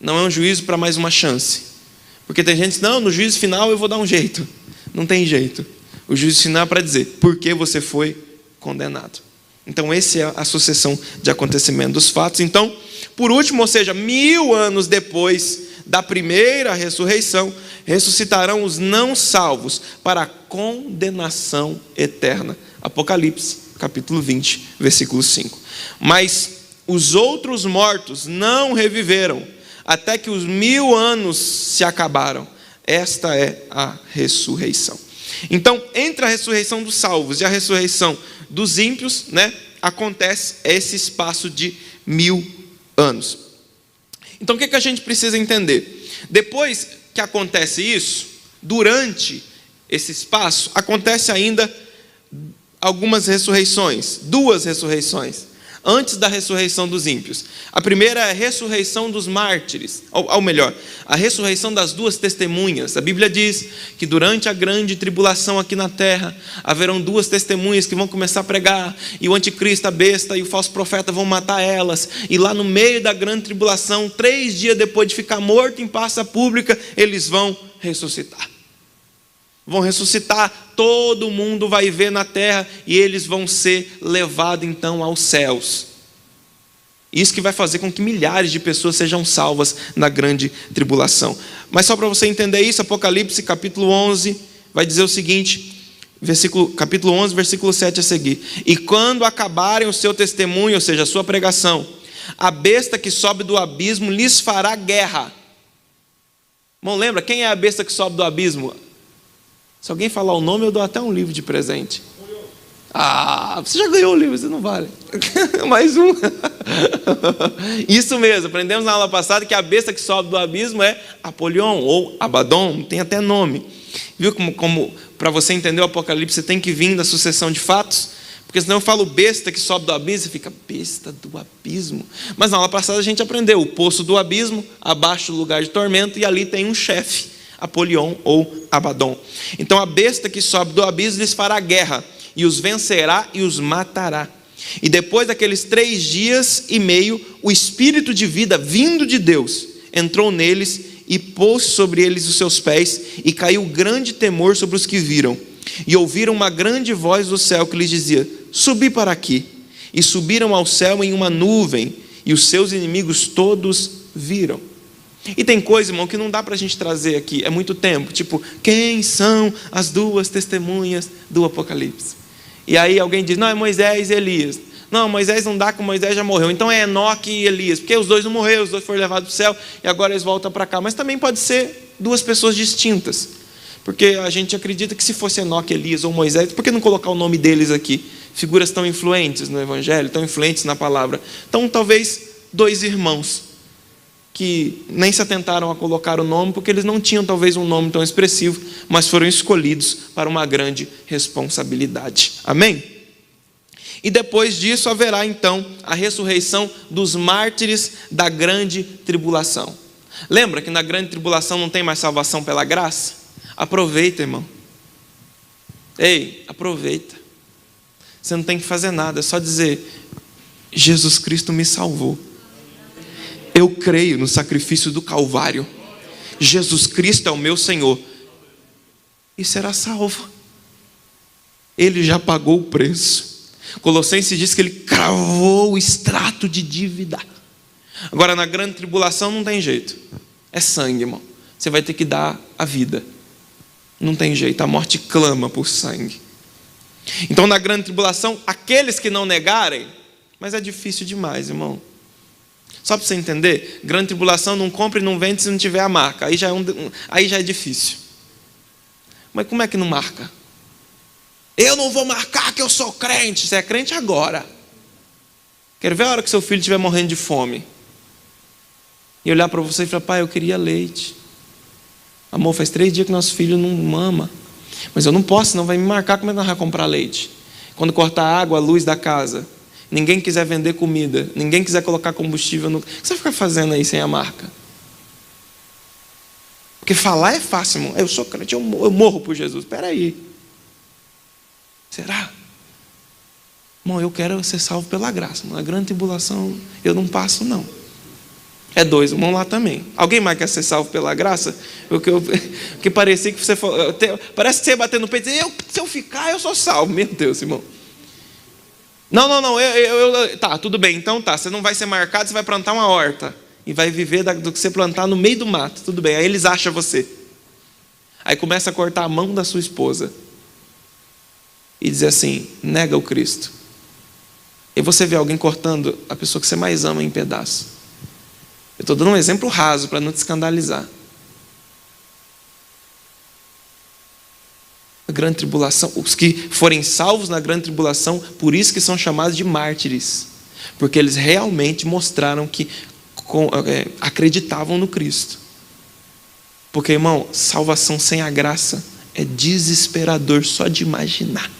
Speaker 1: não é um juízo para mais uma chance. Porque tem gente que diz: não, no juízo final eu vou dar um jeito. Não tem jeito. O juízo final é para dizer por que você foi condenado. Então, essa é a sucessão de acontecimentos dos fatos. Então, por último, ou seja, 1000 anos depois da primeira ressurreição, ressuscitarão os não salvos para a condenação eterna. Apocalipse, capítulo 20, versículo 5. Mas os outros mortos não reviveram, até que os 1000 anos se acabaram. Esta é a ressurreição. Então, entre a ressurreição dos salvos e a ressurreição dos ímpios, acontece esse espaço de 1000 anos. Então, o que a gente precisa entender? Depois que acontece isso, durante esse espaço, acontece ainda algumas ressurreições, 2 ressurreições, antes da ressurreição dos ímpios. A primeira é a ressurreição dos mártires, ou melhor, a ressurreição das 2 testemunhas. A Bíblia diz que durante a grande tribulação aqui na terra, haverão 2 testemunhas que vão começar a pregar, e o anticristo, a besta e o falso profeta vão matar elas, e lá no meio da grande tribulação, 3 dias depois de ficar morto em praça pública, eles vão ressuscitar. Vão ressuscitar, todo mundo vai ver na terra, e eles vão ser levados então aos céus. Isso que vai fazer com que milhares de pessoas sejam salvas na grande tribulação. Mas só para você entender isso, Apocalipse capítulo 11 vai dizer o seguinte, capítulo 11, versículo 7 a seguir: e quando acabarem o seu testemunho, ou seja, a sua pregação, a besta que sobe do abismo lhes fará guerra. Irmão, lembra quem é a besta que sobe do abismo? Se alguém falar o nome, eu dou até um livro de presente. Você já ganhou o livro, você não vale. Mais um. Isso mesmo, aprendemos na aula passada que a besta que sobe do abismo é Apolion ou Abaddon, tem até nome. Viu como para você entender o Apocalipse, você tem que vir da sucessão de fatos? Porque Porque senão eu falo besta que sobe do abismo, você fica besta do abismo. Mas na aula passada a gente aprendeu o poço do abismo, abaixo do lugar de tormento, e ali tem um chefe, Apolion ou Abaddon. Então a besta que sobe do abismo lhes fará guerra, e os vencerá e os matará. E depois daqueles 3 dias e meio, o espírito de vida vindo de Deus entrou neles e pôs sobre eles os seus pés, e caiu grande temor sobre os que viram. E ouviram uma grande voz do céu que lhes dizia: subi para aqui. E subiram ao céu em uma nuvem, e os seus inimigos todos viram. E tem coisa, irmão, que não dá para a gente trazer aqui, é muito tempo. Tipo, quem são as 2 testemunhas do Apocalipse? E aí alguém diz: não, é Moisés e Elias. Não, Moisés não dá, que Moisés já morreu. Então é Enoque e Elias, porque os 2 não morreram, os 2 foram levados para o céu e agora eles voltam para cá. Mas também pode ser 2 pessoas distintas, porque a gente acredita que se fosse Enoque, Elias ou Moisés, por que não colocar o nome deles aqui? Figuras tão influentes no Evangelho, tão influentes na palavra. Então talvez 2 irmãos que nem se atentaram a colocar o nome, porque eles não tinham talvez um nome tão expressivo, mas foram escolhidos para uma grande responsabilidade. Amém? E depois disso haverá então a ressurreição dos mártires da grande tribulação. Lembra que na grande tribulação não tem mais salvação pela graça? Aproveita, irmão. Ei, aproveita. Você não tem que fazer nada, é só dizer: Jesus Cristo me salvou. Eu creio no sacrifício do Calvário. Jesus Cristo é o meu Senhor. E será salvo. Ele já pagou o preço. Colossenses diz que ele cravou o extrato de dívida. Agora, na grande tribulação não tem jeito. É sangue, irmão. Você vai ter que dar a vida. Não tem jeito, a morte clama por sangue. Então, na grande tribulação, aqueles que não negarem, mas é difícil demais, irmão. Só para você entender, grande tribulação não compra e não vende se não tiver a marca. Aí já é difícil. Mas como é que não marca? Eu não vou marcar que eu sou crente. Você é crente agora. Quero ver a hora que seu filho estiver morrendo de fome e olhar para você e falar: pai, eu queria leite. Amor, faz 3 dias que nosso filho não mama. Mas eu não posso, senão vai me marcar. Como é que nós vamos comprar leite? Quando cortar a água, a luz da casa, ninguém quiser vender comida, ninguém quiser colocar combustível no... O que você vai ficar fazendo aí sem a marca? Porque falar é fácil, irmão. Eu sou crente, eu morro por Jesus. Espera aí. Será? Irmão, eu quero ser salvo pela graça. Na grande tribulação eu não passo, não. É 2, vamos lá também. Alguém mais quer ser salvo pela graça? Porque parecia que você... Parece que você ia bater no peito e dizer: se eu ficar, eu sou salvo. Meu Deus, irmão. Não. Tá, tudo bem. Então tá, você não vai ser marcado, você vai plantar uma horta. E vai viver do que você plantar no meio do mato. Tudo bem, aí eles acham você. Aí começa a cortar a mão da sua esposa. E dizer assim: nega o Cristo. E você vê alguém cortando a pessoa que você mais ama em pedaços. Eu estou dando um exemplo raso para não te escandalizar. A grande tribulação, os que forem salvos na grande tribulação, por isso que são chamados de mártires, porque eles realmente mostraram que acreditavam no Cristo. Porque, irmão, salvação sem a graça é desesperador só de imaginar.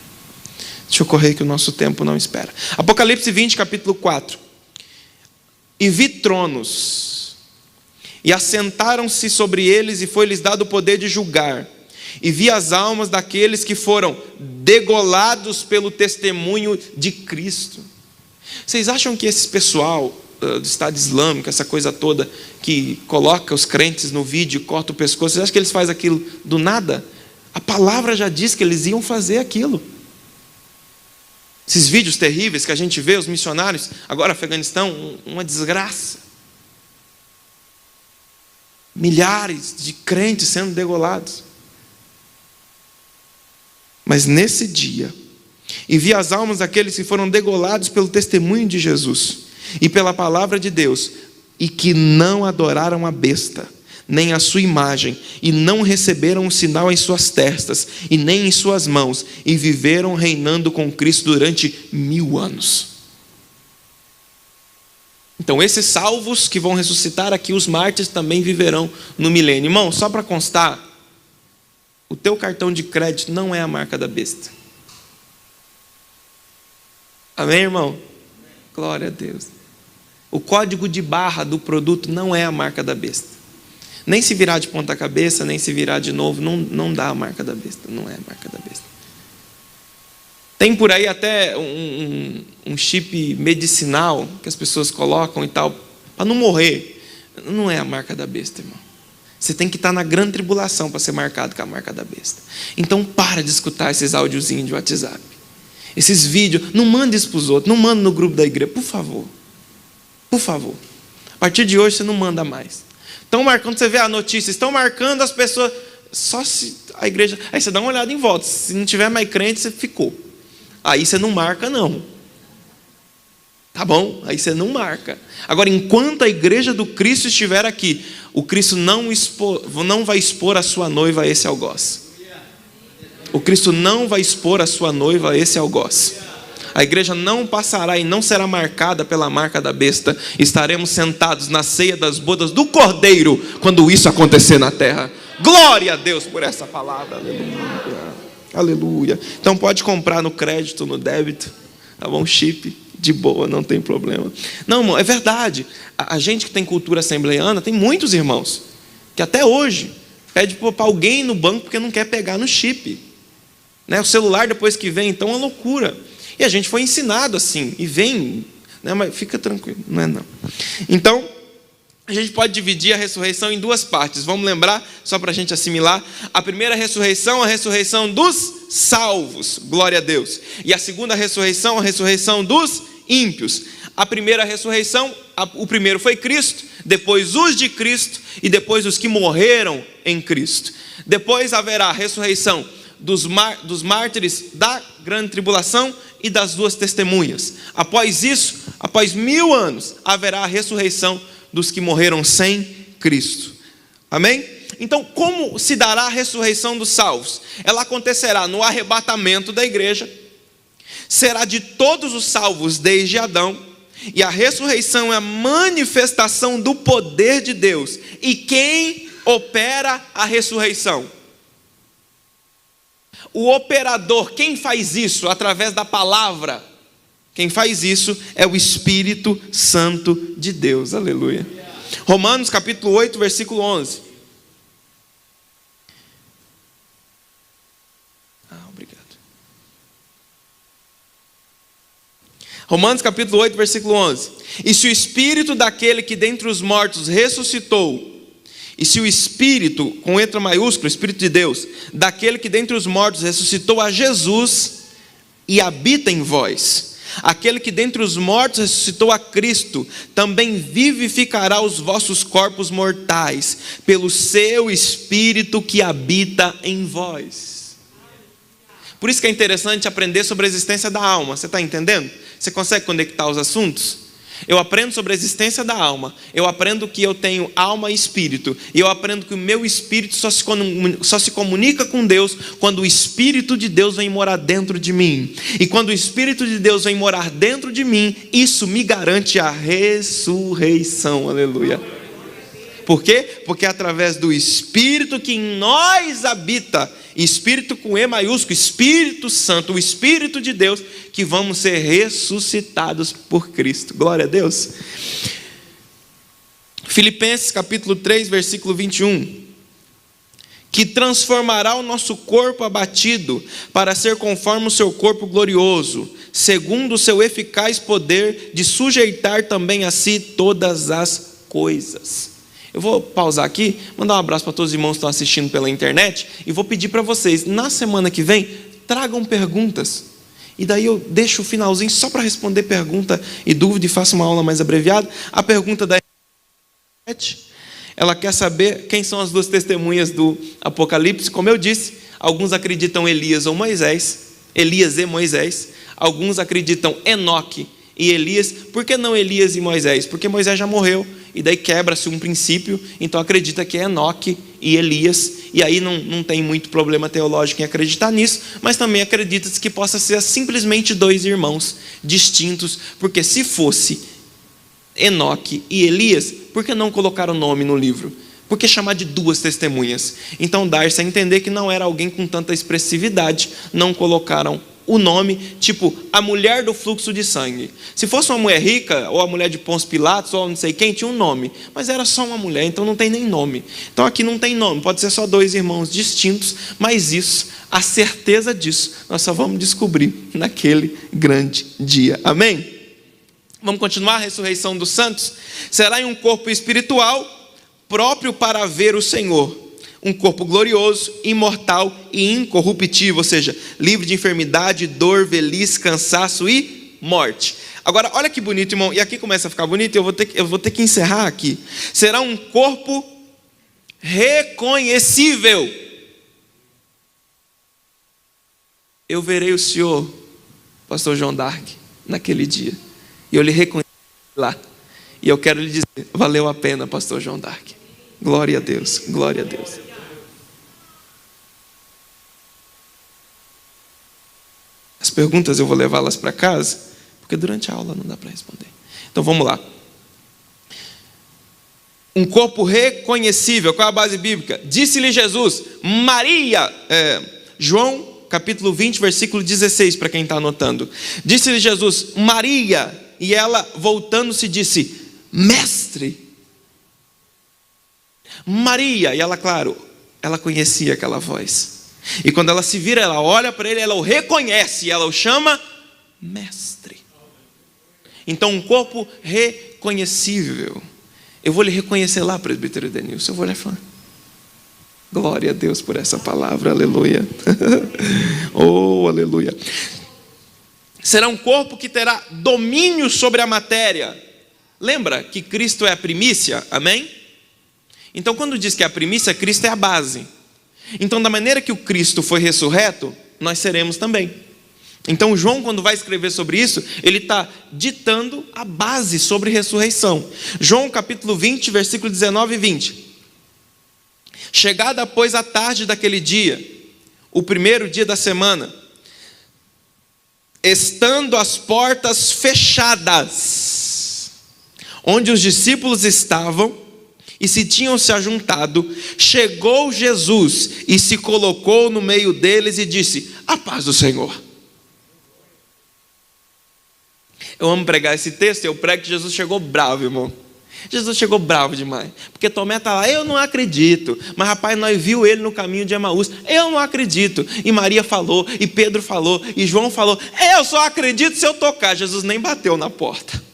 Speaker 1: Deixa eu correr que o nosso tempo não espera. Apocalipse 20, capítulo 4. E vi tronos, e assentaram-se sobre eles, e foi-lhes dado o poder de julgar. E vi as almas daqueles que foram degolados pelo testemunho de Cristo. Vocês acham que esse pessoal do Estado Islâmico, essa coisa toda, que coloca os crentes no vídeo e corta o pescoço, vocês acham que eles fazem aquilo do nada? A palavra já diz que eles iam fazer aquilo. Esses vídeos terríveis que a gente vê, os missionários, agora Afeganistão, uma desgraça. Milhares de crentes sendo degolados. Mas nesse dia, e vi as almas daqueles que foram degolados pelo testemunho de Jesus e pela palavra de Deus, e que não adoraram a besta, nem a sua imagem, e não receberam um sinal em suas testas, e nem em suas mãos, e viveram reinando com Cristo durante 1000 anos. Então esses salvos que vão ressuscitar aqui, os mártires, também viverão no milênio. Irmão, só para constar, o teu cartão de crédito não é a marca da besta. Amém, irmão? Glória a Deus. O código de barra do produto não é a marca da besta. Nem se virar de ponta cabeça, nem se virar de novo, não dá a marca da besta. Não é a marca da besta. Tem por aí até um chip medicinal que as pessoas colocam e tal, para não morrer. Não é a marca da besta, irmão. Você tem que estar na grande tribulação para ser marcado com a marca da besta. Então para de escutar esses áudiozinhos de WhatsApp. Esses vídeos, não mande isso para os outros, não manda no grupo da igreja, por favor. Por favor. A partir de hoje você não manda mais. Estão marcando, você vê a notícia, estão marcando as pessoas, só se a igreja... Aí você dá uma olhada em volta, se não tiver mais crente, você ficou. Aí você não marca, não. Tá bom? Aí você não marca. Agora, enquanto a igreja do Cristo estiver aqui, o Cristo não vai expor a sua noiva a esse algoz. O Cristo não vai expor a sua noiva a esse algoz. A igreja não passará e não será marcada pela marca da besta. Estaremos sentados na ceia das bodas do Cordeiro quando isso acontecer na terra. Glória a Deus por essa palavra. Aleluia. Aleluia. Então pode comprar no crédito, no débito. Tá bom? Chip. De boa, não tem problema. Não, irmão, é verdade. A gente que tem cultura assembleiana, tem muitos irmãos que até hoje pede para alguém no banco porque não quer pegar no chip. Né? O celular depois que vem, então é uma loucura. E a gente foi ensinado assim, e vem, né? Mas fica tranquilo, não é não. Então, a gente pode dividir a ressurreição em duas partes. Vamos lembrar, só para a gente assimilar. A primeira ressurreição, a ressurreição dos salvos, glória a Deus. E a segunda ressurreição, a ressurreição dos ímpios. A primeira ressurreição, o primeiro foi Cristo, depois os de Cristo e depois os que morreram em Cristo. Depois haverá a ressurreição dos mártires da grande tribulação e das duas testemunhas. Após isso, após 1000 anos, haverá a ressurreição dos que morreram sem Cristo. Amém? Então, como se dará a ressurreição dos salvos? Ela acontecerá no arrebatamento da igreja, será de todos os salvos desde Adão, e a ressurreição é a manifestação do poder de Deus. E quem opera a ressurreição? O operador, quem faz isso? Através da palavra. Quem faz isso é o Espírito Santo de Deus. Aleluia. Romanos capítulo 8, versículo 11. Obrigado. Romanos capítulo 8, versículo 11. E se o Espírito daquele que dentre os mortos ressuscitou, e se o Espírito, com letra maiúscula, Espírito de Deus, daquele que dentre os mortos ressuscitou a Jesus e habita em vós, aquele que dentre os mortos ressuscitou a Cristo, também vivificará os vossos corpos mortais, pelo seu Espírito que habita em vós. Por isso que é interessante aprender sobre a existência da alma. Você está entendendo? Você consegue conectar os assuntos? Eu aprendo sobre a existência da alma. Eu aprendo que eu tenho alma e espírito. E eu aprendo que o meu espírito só se comunica com Deus quando o Espírito de Deus vem morar dentro de mim. E quando o Espírito de Deus vem morar dentro de mim, isso me garante a ressurreição. Aleluia. Por quê? Porque é através do Espírito que em nós habita, Espírito com E maiúsculo, Espírito Santo, o Espírito de Deus, que vamos ser ressuscitados por Cristo. Glória a Deus. Filipenses capítulo 3, versículo 21. Que transformará o nosso corpo abatido para ser conforme o seu corpo glorioso, segundo o seu eficaz poder de sujeitar também a si todas as coisas. Eu vou pausar aqui, mandar um abraço para todos os irmãos que estão assistindo pela internet e vou pedir para vocês, na semana que vem, tragam perguntas. E daí eu deixo o finalzinho só para responder pergunta e dúvida e faço uma aula mais abreviada. A pergunta da internet, ela quer saber quem são as duas testemunhas do Apocalipse. Como eu disse, alguns acreditam Elias ou Moisés, Elias e Moisés. Alguns acreditam Enoque e Elias. Por que não Elias e Moisés? Porque Moisés já morreu. E daí quebra-se um princípio, então acredita que é Enoque e Elias, e aí não tem muito problema teológico em acreditar nisso, mas também acredita-se que possa ser simplesmente dois irmãos distintos, porque se fosse Enoque e Elias, por que não colocar o nome no livro? Por que chamar de duas testemunhas? Então dar-se a entender que não era alguém com tanta expressividade, não colocaram o nome, tipo, a mulher do fluxo de sangue. Se fosse uma mulher rica, ou a mulher de Pôncio Pilatos, ou não sei quem, tinha um nome. Mas era só uma mulher, então não tem nem nome. Então aqui não tem nome, pode ser só dois irmãos distintos, mas isso, a certeza disso, nós só vamos descobrir naquele grande dia. Amém? Vamos continuar a ressurreição dos santos? Será em um corpo espiritual, próprio para ver o Senhor. Um corpo glorioso, imortal e incorruptível, ou seja, livre de enfermidade, dor, velhice, cansaço e morte. Agora, olha que bonito, irmão, e aqui começa a ficar bonito, eu vou ter que encerrar aqui. Será um corpo reconhecível. Eu verei o senhor, pastor João Dark, naquele dia, e eu lhe reconheci lá, e eu quero lhe dizer, valeu a pena, pastor João Dark. Glória a Deus, glória a Deus. As perguntas eu vou levá-las para casa, porque durante a aula não dá para responder. Então vamos lá. Um corpo reconhecível, qual é a base bíblica? Disse-lhe Jesus, Maria, João capítulo 20, versículo 16, para quem está anotando. Disse-lhe Jesus, Maria, e ela voltando-se disse, Mestre. Maria, e ela, claro, ela conhecia aquela voz. E quando ela se vira, ela olha para ele, ela o reconhece, e ela o chama Mestre. Então, um corpo reconhecível. Eu vou lhe reconhecer lá, presbítero Denilson, eu vou lhe falar. Glória a Deus por essa palavra, aleluia. Oh, aleluia. Será um corpo que terá domínio sobre a matéria. Lembra que Cristo é a primícia, amém? Então, quando diz que é a primícia, Cristo é a base. Então, da maneira que o Cristo foi ressurreto, nós seremos também. Então, João, quando vai escrever sobre isso, ele está ditando a base sobre ressurreição. João capítulo 20, versículo 19 e 20. Chegada, pois, a tarde daquele dia, o primeiro dia da semana, estando as portas fechadas, onde os discípulos estavam, e se tinham se ajuntado, chegou Jesus e se colocou no meio deles e disse, a paz do Senhor. Eu amo pregar esse texto, eu prego que Jesus chegou bravo, irmão. Jesus chegou bravo demais, porque Tomé está lá, eu não acredito, mas rapaz, nós viu ele no caminho de Emaús, eu não acredito, e Maria falou, e Pedro falou, e João falou, eu só acredito se eu tocar. Jesus nem bateu na porta.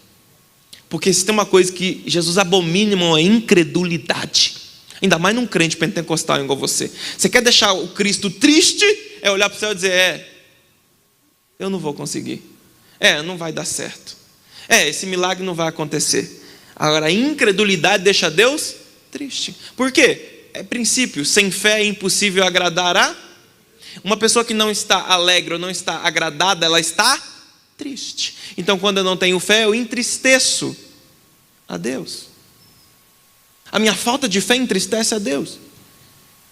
Speaker 1: Porque se tem uma coisa que Jesus abomina, irmão, é incredulidade. Ainda mais num crente pentecostal igual você. Você quer deixar o Cristo triste? É olhar para o céu e dizer, eu não vou conseguir. Não vai dar certo. Esse milagre não vai acontecer. Agora, a incredulidade deixa Deus triste. Por quê? É princípio, sem fé é impossível agradar a... Uma pessoa que não está alegre ou não está agradada, ela está triste. Então, quando eu não tenho fé, eu entristeço a Deus. A minha falta de fé entristece a Deus.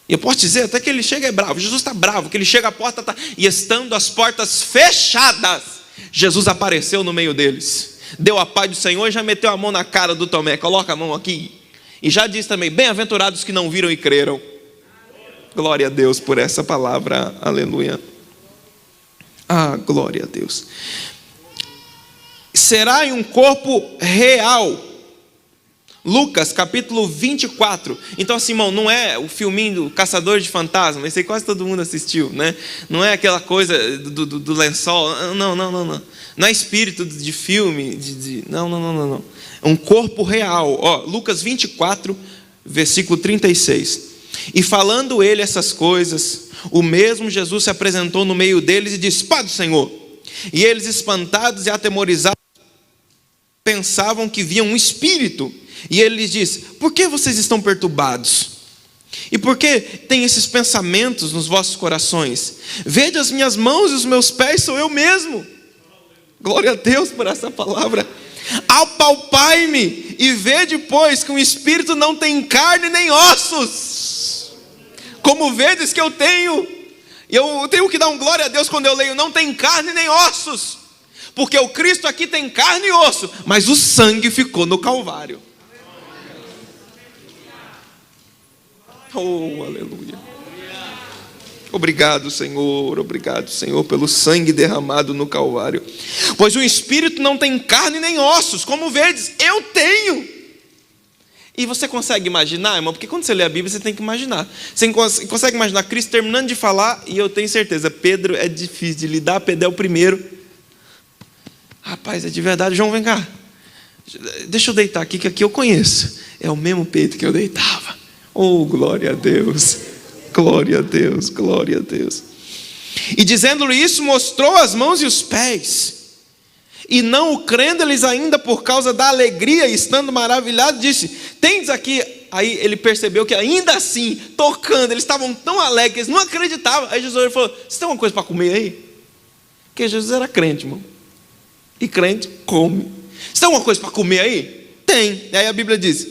Speaker 1: E eu posso dizer, até que ele chega é bravo. Jesus está bravo, que ele chega à porta, e estando as portas fechadas, Jesus apareceu no meio deles. Deu a paz do Senhor e já meteu a mão na cara do Tomé. Coloca a mão aqui. E já diz também, bem-aventurados que não viram e creram. Glória a Deus por essa palavra, aleluia. Ah, glória a Deus. Será em um corpo real. Lucas capítulo 24. Então assim, irmão, não é o filminho do Caçador de Fantasmas. Esse aí quase todo mundo assistiu, né? Não é aquela coisa do lençol. Não. Não é espírito de filme. Não. É um corpo real. Lucas 24, versículo 36. E falando ele essas coisas, o mesmo Jesus se apresentou no meio deles e disse, paz do Senhor. E eles, espantados e atemorizados, pensavam que viam um espírito. E ele lhes disse, por que vocês estão perturbados? E por que tem esses pensamentos nos vossos corações? Vede as minhas mãos e os meus pés, sou eu mesmo. Glória a Deus por essa palavra. Apalpai-me e vede, pois, que um espírito não tem carne nem ossos. Como vedes que eu tenho que dar um glória a Deus quando eu leio, não tem carne nem ossos. Porque o Cristo aqui tem carne e osso, mas o sangue ficou no Calvário. Oh, aleluia. Obrigado, Senhor, pelo sangue derramado no Calvário. Pois o Espírito não tem carne nem ossos, como vedes, eu tenho. E você consegue imaginar, irmão? Porque quando você lê a Bíblia, você tem que imaginar. Você consegue imaginar Cristo terminando de falar, e eu tenho certeza, Pedro é difícil de lidar, Pedro é o primeiro. Rapaz, é de verdade. João, vem cá. Deixa eu deitar aqui, que aqui eu conheço. É o mesmo peito que eu deitava. Oh, glória a Deus. Glória a Deus, glória a Deus. E dizendo-lhe isso, mostrou as mãos e os pés. E não o crendo eles ainda por causa da alegria, e estando maravilhado, disse: tendes aqui. Aí ele percebeu que ainda assim, tocando, eles estavam tão alegres, eles não acreditavam. Aí Jesus falou: você tem alguma coisa para comer aí? Porque Jesus era crente, irmão. E crente come. Você tem alguma coisa para comer aí? Tem. E aí a Bíblia diz: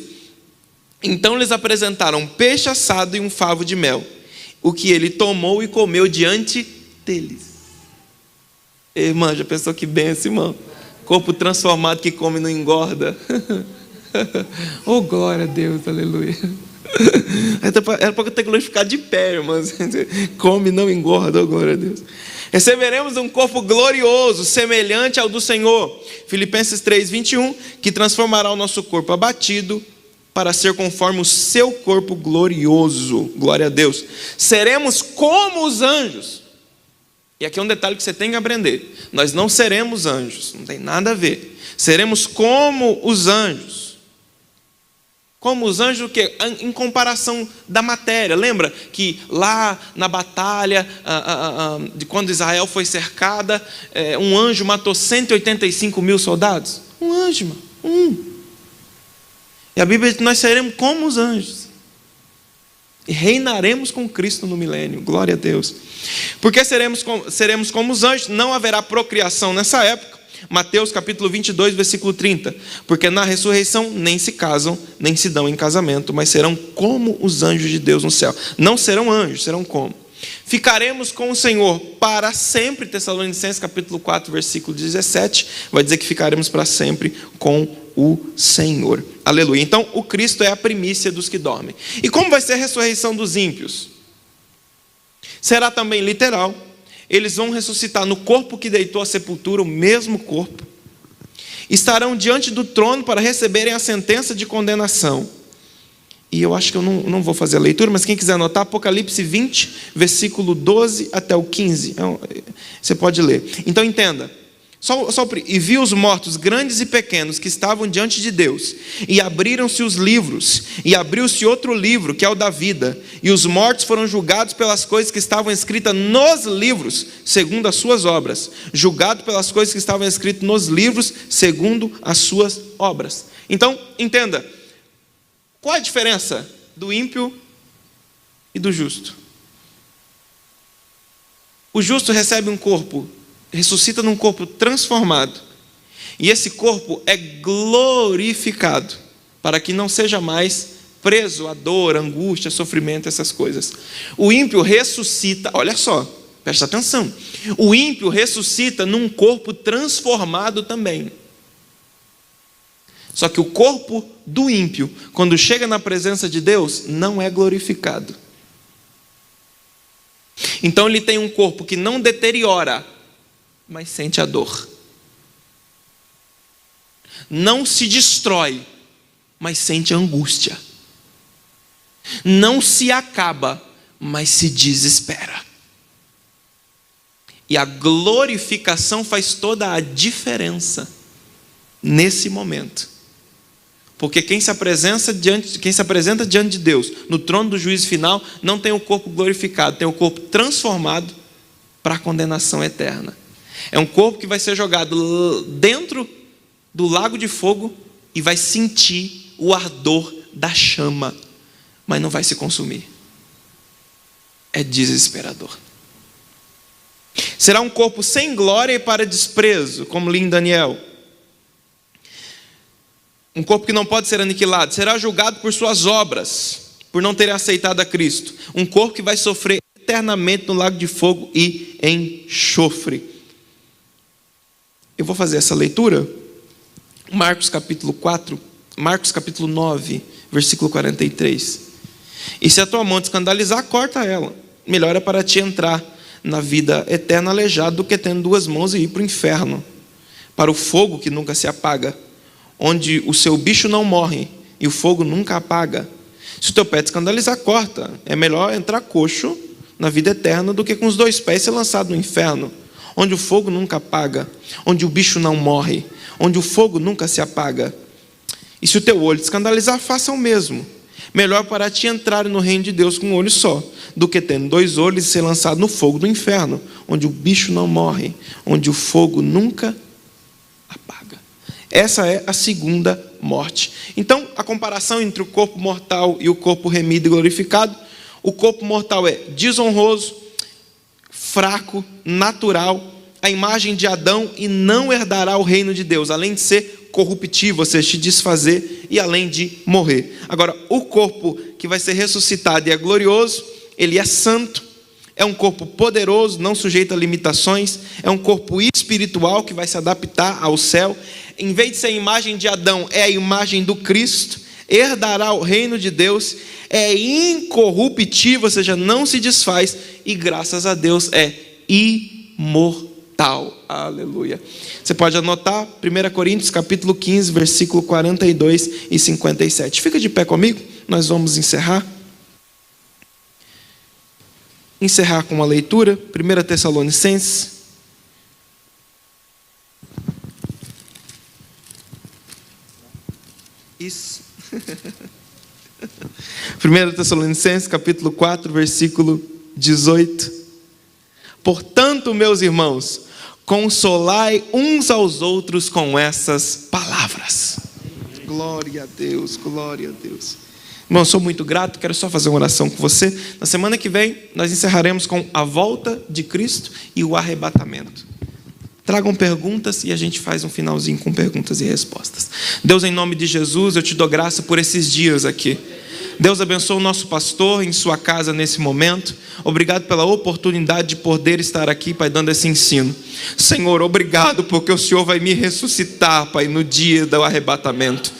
Speaker 1: então lhes apresentaram um peixe assado e um favo de mel, o que ele tomou e comeu diante deles. Irmã, já pensou que benção, irmão? Corpo transformado que come e não engorda. Oh, glória a Deus, aleluia. Era para eu ter glorificado de pé, irmãos. Come e não engorda, oh, glória a Deus. Receberemos um corpo glorioso, semelhante ao do Senhor. Filipenses 3:21, que transformará o nosso corpo abatido para ser conforme o seu corpo glorioso. Glória a Deus. Seremos como os anjos. E aqui é um detalhe que você tem que aprender. Nós não seremos anjos, não tem nada a ver. Seremos como os anjos. Como os anjos, o quê? Em comparação da matéria. Lembra que lá na batalha, de quando Israel foi cercada, um anjo matou 185 mil soldados? Um anjo, irmão. E a Bíblia diz que nós seremos como os anjos. E reinaremos com Cristo no milênio. Glória a Deus. Porque seremos como os anjos, não haverá procriação nessa época. Mateus capítulo 22, versículo 30. Porque na ressurreição nem se casam, nem se dão em casamento, mas serão como os anjos de Deus no céu. Não serão anjos, serão como? Ficaremos com o Senhor para sempre. Tessalonicenses capítulo 4, versículo 17. Vai dizer que ficaremos para sempre com o Senhor. Aleluia. Então o Cristo é a primícia dos que dormem. E como vai ser a ressurreição dos ímpios? Será também literal. Eles vão ressuscitar no corpo que deitou a sepultura, o mesmo corpo. Estarão diante do trono para receberem a sentença de condenação. E eu acho que eu não vou fazer a leitura, mas quem quiser anotar, Apocalipse 20, versículo 12 até o 15. Você pode ler. Então entenda. E viu os mortos, grandes e pequenos, que estavam diante de Deus, e abriram-se os livros, e abriu-se outro livro, que é o da vida, e os mortos foram julgados pelas coisas que estavam escritas nos livros, segundo as suas obras, julgados pelas coisas que estavam escritas nos livros, segundo as suas obras. Então, entenda, qual a diferença do ímpio e do justo? O justo recebe um corpo, ressuscita num corpo transformado, e esse corpo é glorificado, para que não seja mais preso à dor, angústia, sofrimento, essas coisas. O ímpio ressuscita, olha só, presta atenção, o ímpio ressuscita num corpo transformado também. Só que o corpo do ímpio, quando chega na presença de Deus, não é glorificado. Então ele tem um corpo que não deteriora, mas sente a dor. Não se destrói, mas sente angústia. Não se acaba, mas se desespera. E a glorificação faz toda a diferença nesse momento. Porque quem se apresenta diante de Deus, no trono do juízo final, não tem o corpo glorificado, tem o corpo transformado para a condenação eterna. É um corpo que vai ser jogado dentro do lago de fogo e vai sentir o ardor da chama, mas não vai se consumir. É desesperador. Será um corpo sem glória e para desprezo, como li em Daniel. Um corpo que não pode ser aniquilado. Será julgado por suas obras, por não ter aceitado a Cristo. Um corpo que vai sofrer eternamente no lago de fogo e enxofre. Eu vou fazer essa leitura. Marcos capítulo 9, versículo 43. E se a tua mão te escandalizar, corta ela. melhor é para ti entrar na vida eterna aleijado do que tendo duas mãos e ir para o inferno, para o fogo que nunca se apaga, onde o seu bicho não morre e o fogo nunca apaga. Se o teu pé te escandalizar, corta. É melhor entrar coxo na vida eterna do que com os dois pés ser lançado no inferno, onde o fogo nunca apaga, onde o bicho não morre, onde o fogo nunca se apaga. E se o teu olho te escandalizar, faça o mesmo. Melhor para ti entrar no reino de Deus com um olho só, do que tendo dois olhos e ser lançado no fogo do inferno, onde o bicho não morre, onde o fogo nunca apaga. Essa é a segunda morte. Então, a comparação entre o corpo mortal e o corpo remido e glorificado: o corpo mortal é desonroso, fraco, natural, a imagem de Adão, e não herdará o reino de Deus, além de ser corruptível, ou seja, se desfazer, e além de morrer. Agora, o corpo que vai ser ressuscitado e é glorioso, ele é santo, é um corpo poderoso, não sujeito a limitações, é um corpo espiritual que vai se adaptar ao céu. Em vez de ser a imagem de Adão, é a imagem do Cristo, herdará o reino de Deus, é incorruptível, ou seja, não se desfaz, e graças a Deus é imortal. Aleluia. Você pode anotar 1 Coríntios capítulo 15, versículo 42 e 57. Fica de pé comigo, nós vamos encerrar com a leitura. 1 Tessalonicenses. Isso. 1 Tessalonicenses capítulo 4, versículo 18. Portanto, meus irmãos, consolai uns aos outros com essas palavras. Glória a Deus, glória a Deus. Irmão, sou muito grato, quero só fazer uma oração com você. Na semana que vem, nós encerraremos com a volta de Cristo e o arrebatamento. Tragam perguntas e a gente faz um finalzinho com perguntas e respostas. Deus, em nome de Jesus, eu te dou graça por esses dias aqui. Deus abençoe o nosso pastor em sua casa nesse momento. Obrigado pela oportunidade de poder estar aqui, Pai, dando esse ensino. Senhor, obrigado porque o Senhor vai me ressuscitar, Pai, no dia do arrebatamento.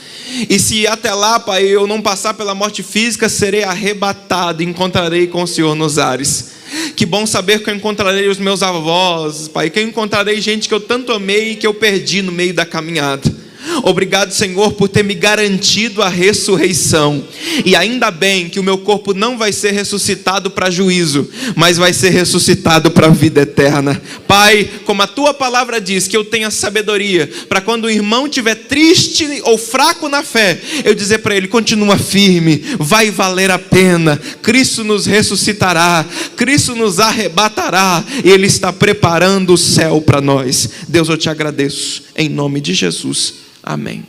Speaker 1: E se até lá, Pai, eu não passar pela morte física, serei arrebatado e encontrarei com o Senhor nos ares. Que bom saber que eu encontrarei os meus avós, Pai, que eu encontrarei gente que eu tanto amei e que eu perdi no meio da caminhada. Obrigado, Senhor, por ter me garantido a ressurreição. E ainda bem que o meu corpo não vai ser ressuscitado para juízo, mas vai ser ressuscitado para a vida eterna. Pai, como a tua palavra diz, que eu tenha sabedoria para quando o irmão estiver triste ou fraco na fé, eu dizer para ele: continua firme, vai valer a pena. Cristo nos ressuscitará, Cristo nos arrebatará, e Ele está preparando o céu para nós. Deus, eu te agradeço, em nome de Jesus. Amém.